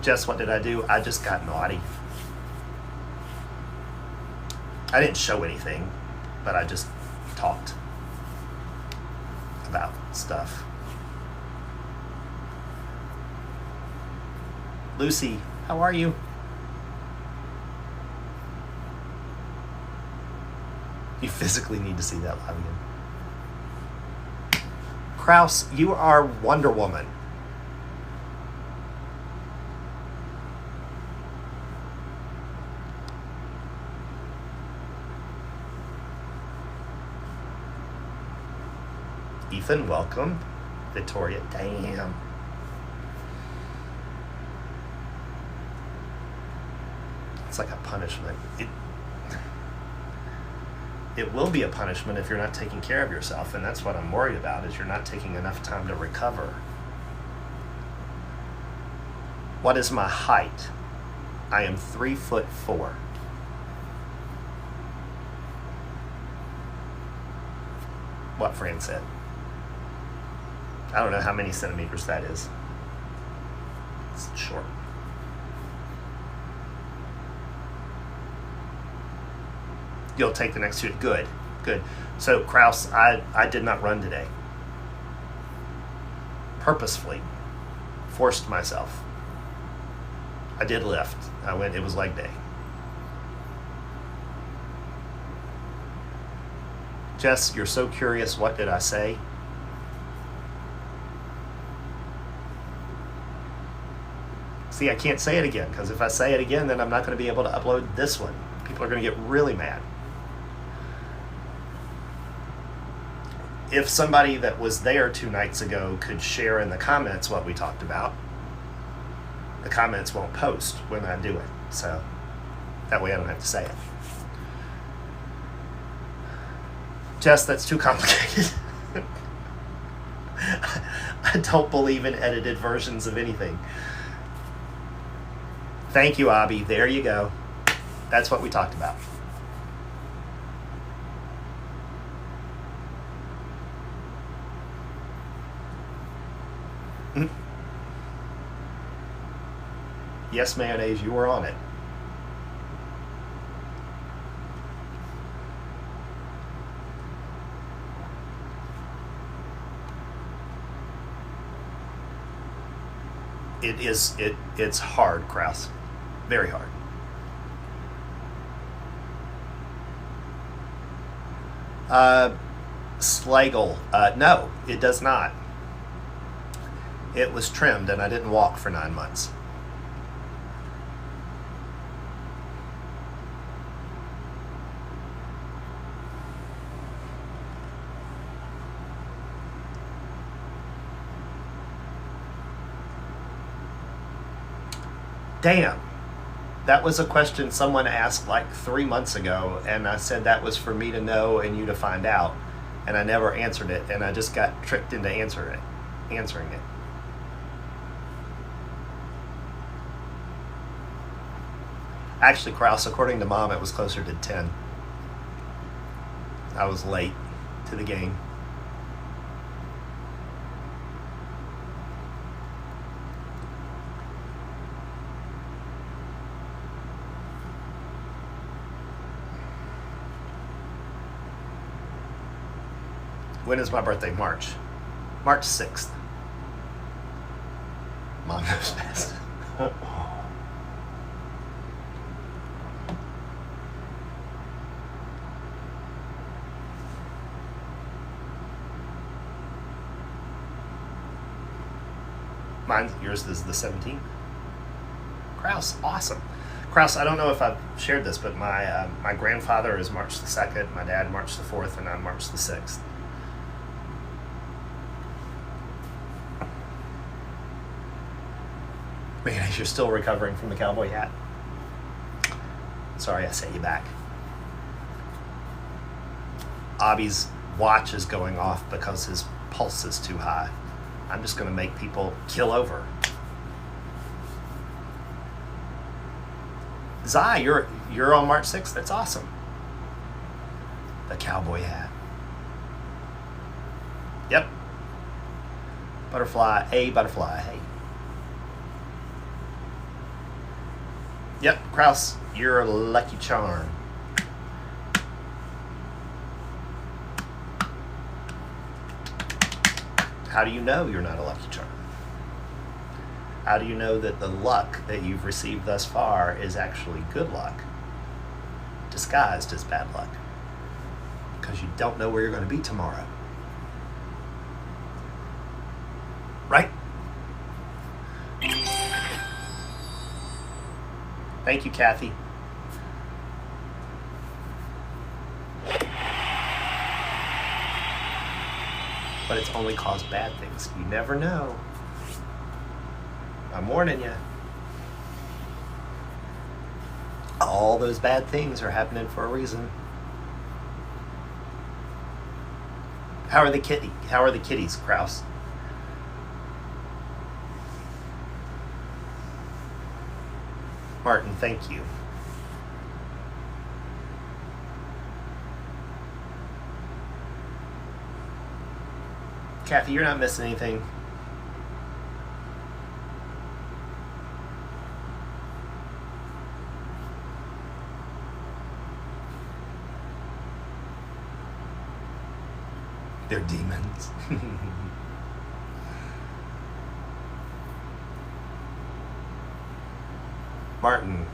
Jess, what did I do? I just got naughty. I didn't show anything, but I just talked about stuff. Lucy, how are you? You physically need to see that live again. Kraus, you are Wonder Woman. Ethan, welcome. Victoria, damn. It's like a punishment. It will be a punishment if you're not taking care of yourself, and that's what I'm worried about, is you're not taking enough time to recover. What is my height? I am 3'4". What Fran said. I don't know how many centimeters that is. It's short. You'll take the next two. Good, good. So Kraus, I did not run today. Purposefully. Forced myself. I did lift. I went, it was leg day. Jess, you're so curious, what did I say? See, I can't say it again, because if I say it again, then I'm not going to be able to upload this one. People are going to get really mad. If somebody that was there 2 nights ago could share in the comments what we talked about, the comments won't post when I do it. So that way I don't have to say it. Jess, that's too complicated. I don't believe in edited versions of anything. Thank you, Abby. There you go. That's what we talked about. Yes, mayonnaise, you were on it. It's hard, Kraus. Very hard. Slagle, no, it does not. It was trimmed and I didn't walk for 9 months. Damn, that was a question someone asked like 3 months ago, and I said that was for me to know and you to find out, and I never answered it, and I just got tricked into answering it. Actually, Kraus, according to Mom, it was closer to 10. I was late to the game. When is my birthday? March 6th. Mom knows best. Yours is the 17th. Kraus, awesome. Kraus, I don't know if I've shared this, but my grandfather is March the 2nd, my dad March the 4th, and I'm March the 6th. Man, you're still recovering from the cowboy hat. Sorry I set you back. Abby's watch is going off because his pulse is too high. I'm just going to make people kill over. Zai, you're on March 6th. That's awesome. The cowboy hat. Yep. Butterfly, hey. Yep, Kraus, you're a lucky charm. How do you know you're not a lucky charm? How do you know that the luck that you've received thus far is actually good luck, disguised as bad luck? Because you don't know where you're going to be tomorrow. Right? Thank you, Kathy. But it's only caused bad things. You never know. I'm warning you. All those bad things are happening for a reason. How are the kitties, Kraus? Martin, thank you. Kathy, you're not missing anything. They're demons. Martin,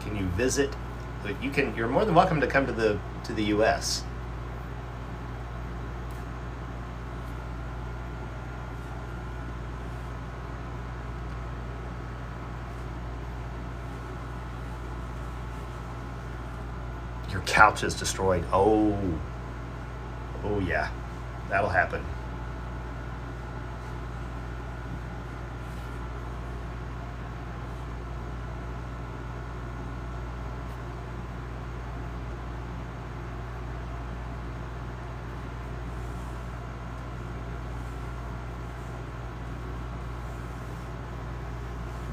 can you visit? You're more than welcome to come to the US. Your couch is destroyed. Oh yeah, that'll happen.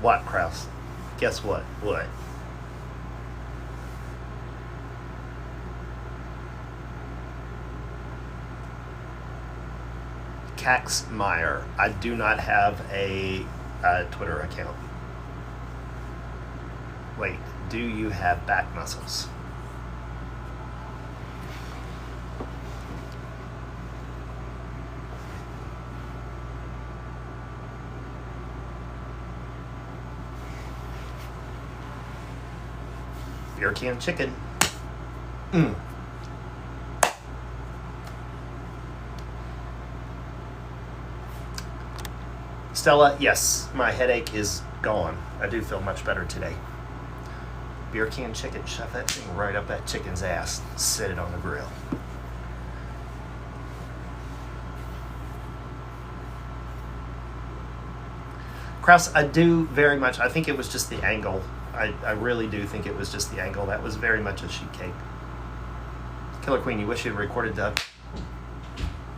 What, Kraus? Guess what? What? Caxmeyer. I do not have a Twitter account. Wait, do you have back muscles? Beer can chicken. Stella, yes, my headache is gone. I do feel much better today. Beer can chicken, shove that thing right up that chicken's ass. Sit it on the grill. Kraus, I do very much, I think it was just the angle. I really do think it was just the angle. That was very much a sheet cake. Killer Queen, you wish you had recorded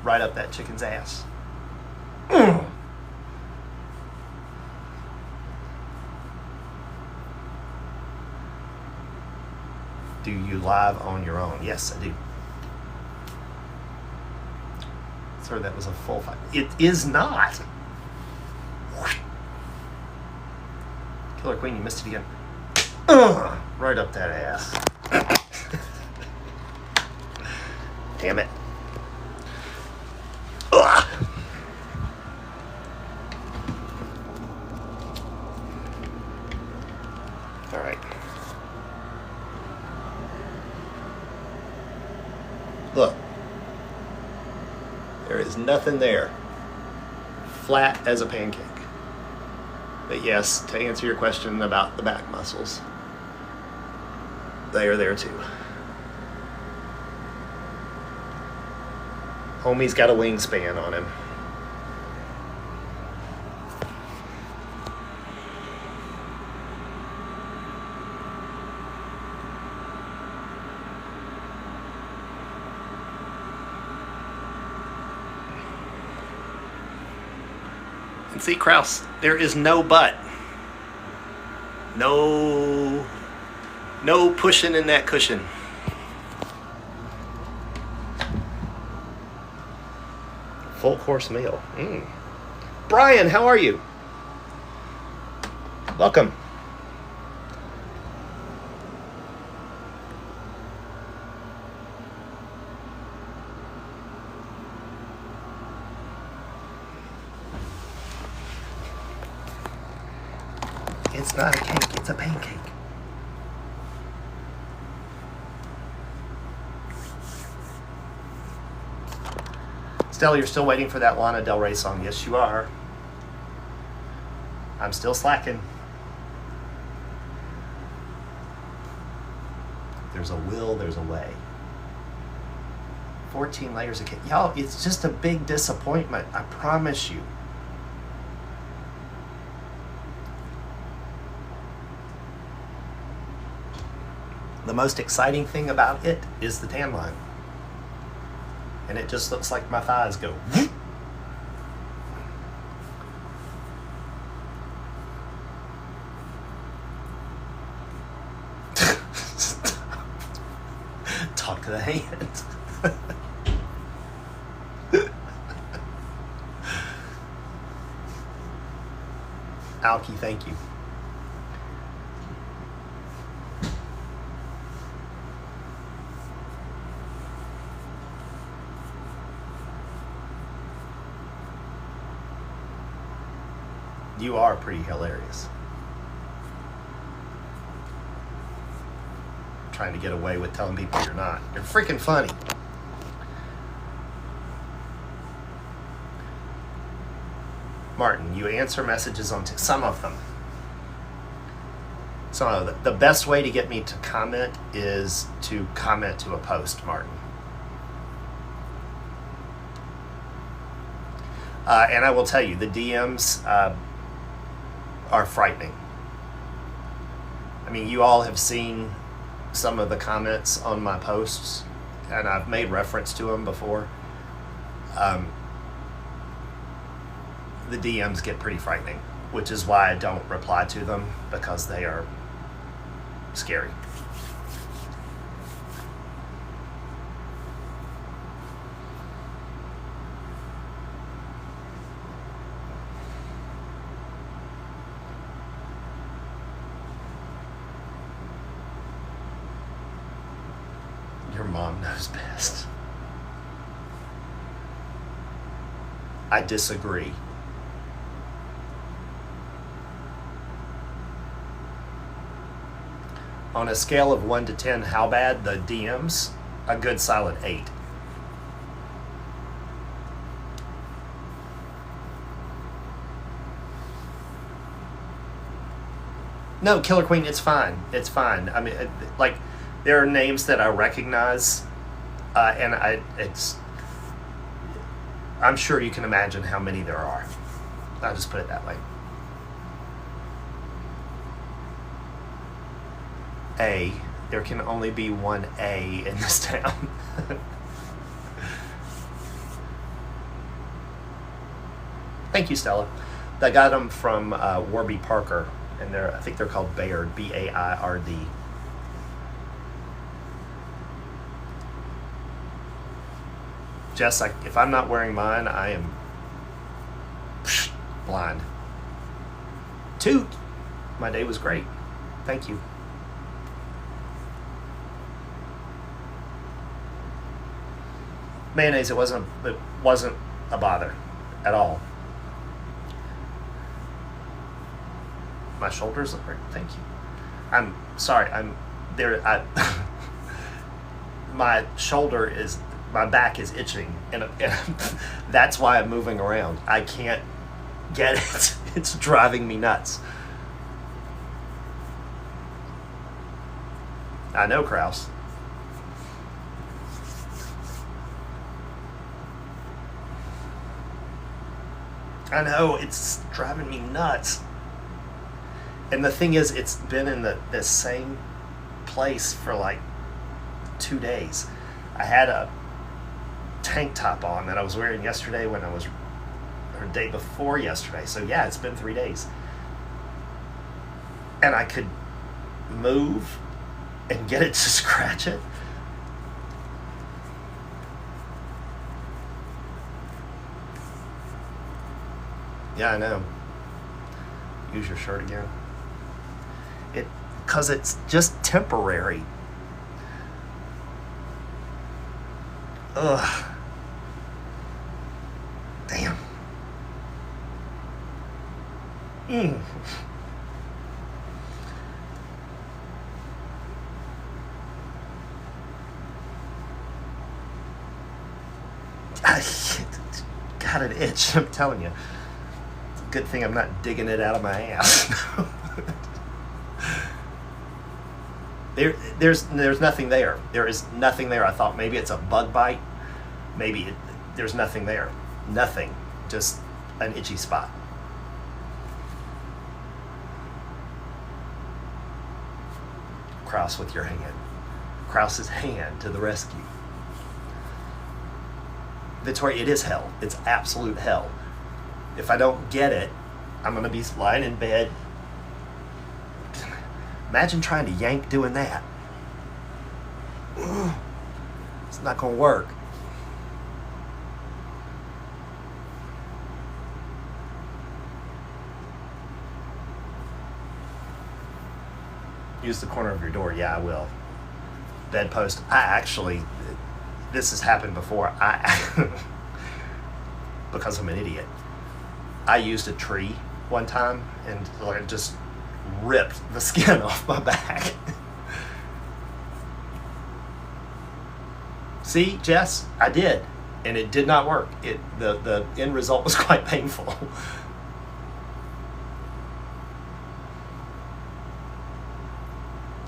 right up that chicken's ass. Do you live on your own? Yes, I do. Sorry, that was a full fight. It is not. Killer Queen, you missed it again. Right up that ass. Damn it. Ugh. All right. Look. There is nothing there. Flat as a pancake. But yes, to answer your question about the back muscles, they are there too. Homie's got a wingspan on him. And see, Kraus, there is no but. No pushing in that cushion. Full course meal. Brian, how are you? Welcome. It's not a cake, it's a pancake. Stella, you're still waiting for that Lana Del Rey song. Yes, you are. I'm still slacking. There's a will, there's a way. 14 layers of cake. Y'all, it's just a big disappointment. I promise you. The most exciting thing about it is the tan line. And it just looks like my thighs go. Talk to the hand. Alki, thank you. You are pretty hilarious. Trying to get away with telling people you're not. You're freaking funny. Martin, you answer messages on some of them. So the best way to get me to comment is to comment to a post, Martin. And I will tell you, the DMs are frightening. I mean, you all have seen some of the comments on my posts, and I've made reference to them before. The DMs get pretty frightening, which is why I don't reply to them, because they are scary. Your mom knows best. I disagree. On a scale of 1 to 10, how bad? The DMs? A good solid 8. No, Killer Queen, it's fine. It's fine. I mean, like, there are names that I recognize, and I'm sure you can imagine how many there are. I'll just put it that way. There can only be one A in this town. Thank you, Stella. I got them from Warby Parker, and I think they're called Baird, B-A-I-R-D. Jess, if I'm not wearing mine, I am blind. Toot! My day was great. Thank you. Mayonnaise, it wasn't a bother at all. My shoulders look great. Thank you. I'm sorry. My back is itching, and that's why I'm moving around. I can't get it. It's driving me nuts. I know, Kraus. I know, it's driving me nuts. And the thing is, it's been in the same place for like 2 days. I had a tank top on that I was wearing yesterday or the day before yesterday. So yeah, it's been 3 days. And I could move and get it to scratch it. Yeah, I know. Use your shirt again. Because it's just temporary. Ugh. Damn. I got an itch, I'm telling you. It's a good thing I'm not digging it out of my ass. There's nothing there. There is nothing there. I thought maybe it's a bug bite. There's nothing there. Nothing. Just an itchy spot. Kraus with your hand. Kraus's hand to the rescue. Victoria, it is hell. It's absolute hell. If I don't get it, I'm going to be lying in bed. Imagine trying to yank doing that. It's not going to work. Use the corner of your door. Yeah, I will. Bedpost. This has happened before. Because I'm an idiot. I used a tree one time and just ripped the skin off my back. See, Jess, I did, and it did not work. The end result was quite painful.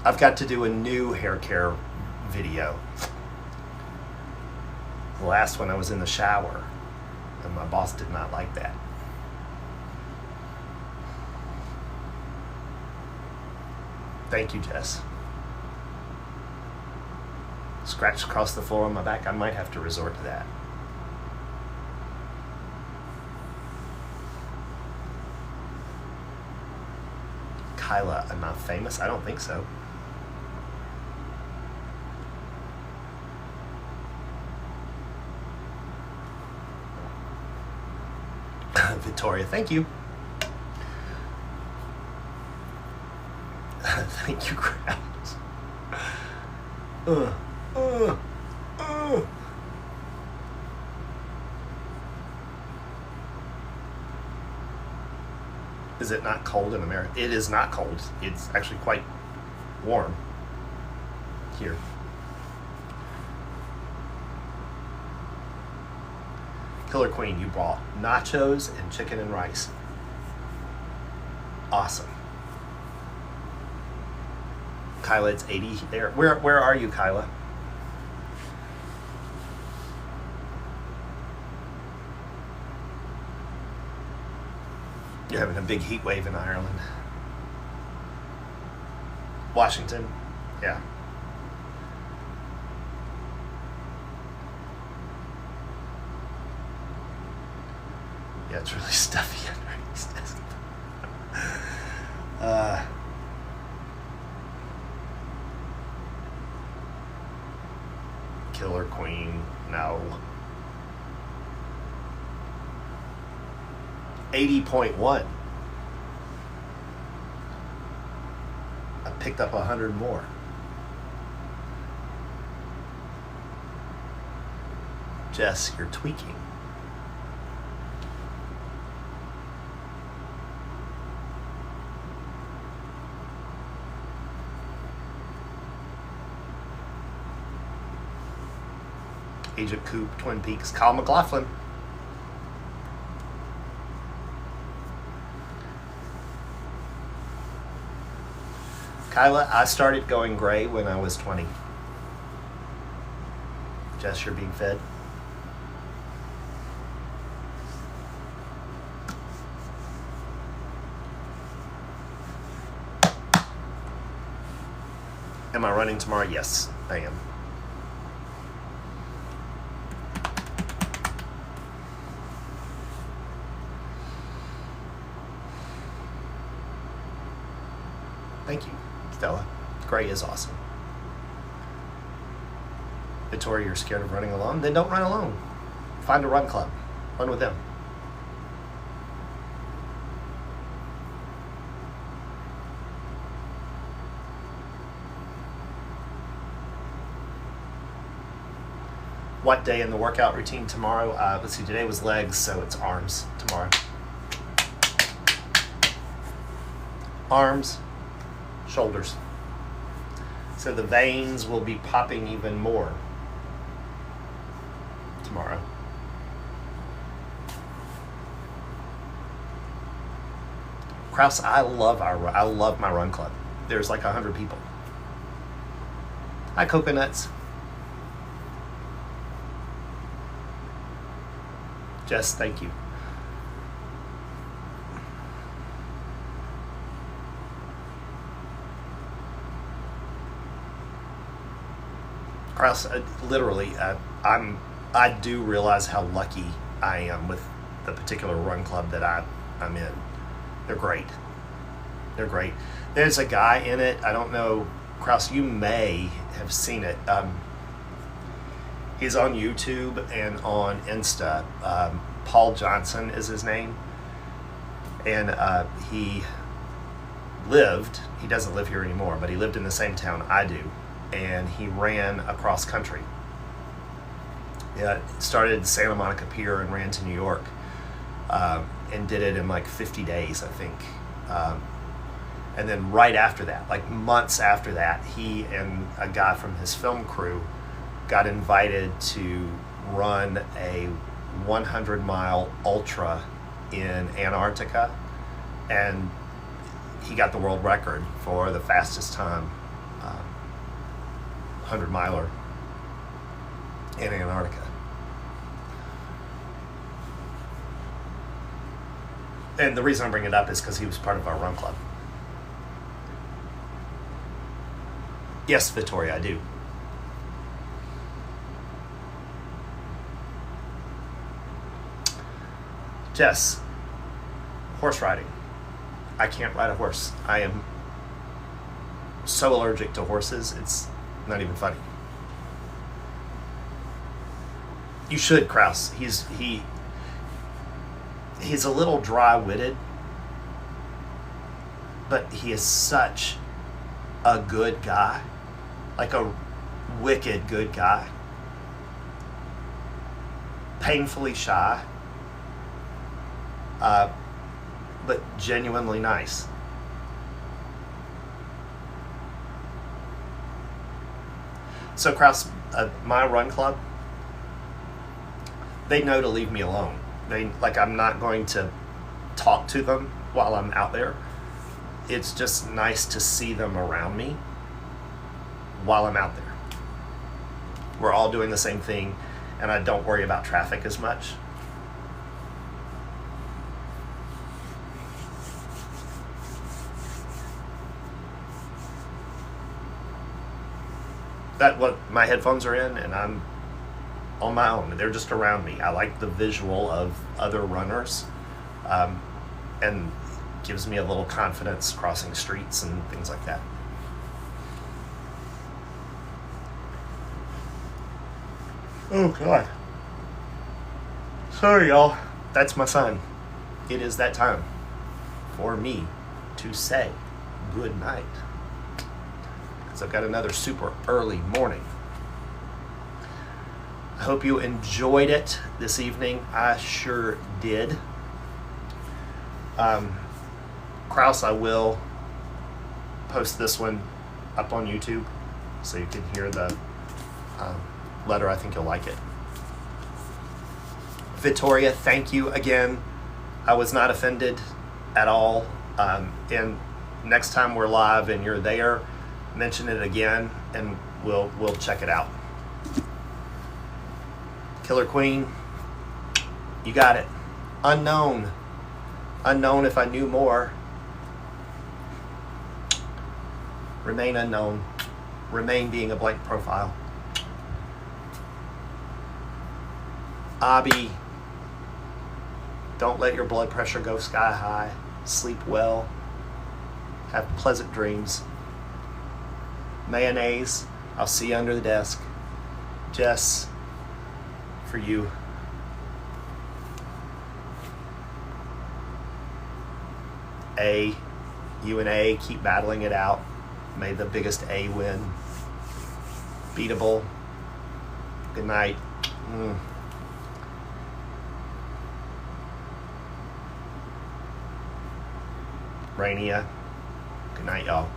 I've got to do a new hair care video. The last one I was in the shower, and my boss did not like that. Thank you, Jess. Scratch across the floor on my back. I might have to resort to that. Kyla, am I famous? I don't think so. Victoria, thank you. Thank you, Kraus. Is it not cold in America? It is not cold. It's actually quite warm here. Killer Queen, you brought nachos and chicken and rice. Awesome. Kyla, it's 80 there. Where are you, Kyla? You're having a big heat wave in Ireland. Washington, yeah. Yeah, it's really stuffy underneath this. Killer Queen, no. 80.1. I picked up 100 more. Jess, you're tweaking. Agent Coop, Twin Peaks, Kyle McLaughlin. Kyla, I started going gray when I was 20. Jess, you're being fed. Am I running tomorrow? Yes, I am. Thank you, Stella. Gray is awesome. Victoria, you're scared of running alone? Then don't run alone. Find a run club. Run with them. What day in the workout routine tomorrow? Let's see, today was legs, so it's arms tomorrow. Arms, shoulders. So the veins will be popping even more tomorrow. Kraus, I love my run club. There's like 100 people. Hi, Coconuts. Jess, thank you. Kraus, literally, I do realize how lucky I am with the particular run club that I'm in. They're great. They're great. There's a guy in it. I don't know, Kraus, you may have seen it. He's on YouTube and on Insta. Paul Johnson is his name. And he doesn't live here anymore, but he lived in the same town I do. And he ran across country. Yeah, started Santa Monica Pier and ran to New York. And did it in like 50 days, I think. And then right after that, like months after that, he and a guy from his film crew got invited to run a 100-mile ultra in Antarctica, and he got the world record for the fastest time 100-miler in Antarctica. And the reason I bring it up is because he was part of our run club. Yes, Victoria, I do. Jess, horse riding. I can't ride a horse. I am so allergic to horses, it's not even funny. You should, Kraus. He's a little dry-witted, but he is such a good guy, like a wicked good guy. Painfully shy. But genuinely nice. So Kraus, my run club, they know to leave me alone. I'm not going to talk to them while I'm out there. It's just nice to see them around me while I'm out there. We're all doing the same thing, and I don't worry about traffic as much. My headphones are in, and I'm on my own. They're just around me. I like the visual of other runners, and gives me a little confidence crossing streets and things like that. Oh God. Sorry, y'all. That's my son. It is that time for me to say good night. Because I've got another super early morning. I hope you enjoyed it this evening. I sure did. Kraus, I will post this one up on YouTube so you can hear the letter. I think you'll like it. Victoria, thank you again. I was not offended at all. And next time we're live and you're there, mention it again, and we'll check it out. Killer Queen, you got it. Unknown. Unknown if I knew more. Remain unknown. Remain being a blank profile. Abby, don't let your blood pressure go sky high. Sleep well. Have pleasant dreams. Mayonnaise, I'll see you under the desk. Jess, for you. A, you and A, keep battling it out. May the biggest A win. Beatable. Good night. Rainia. Good night, y'all.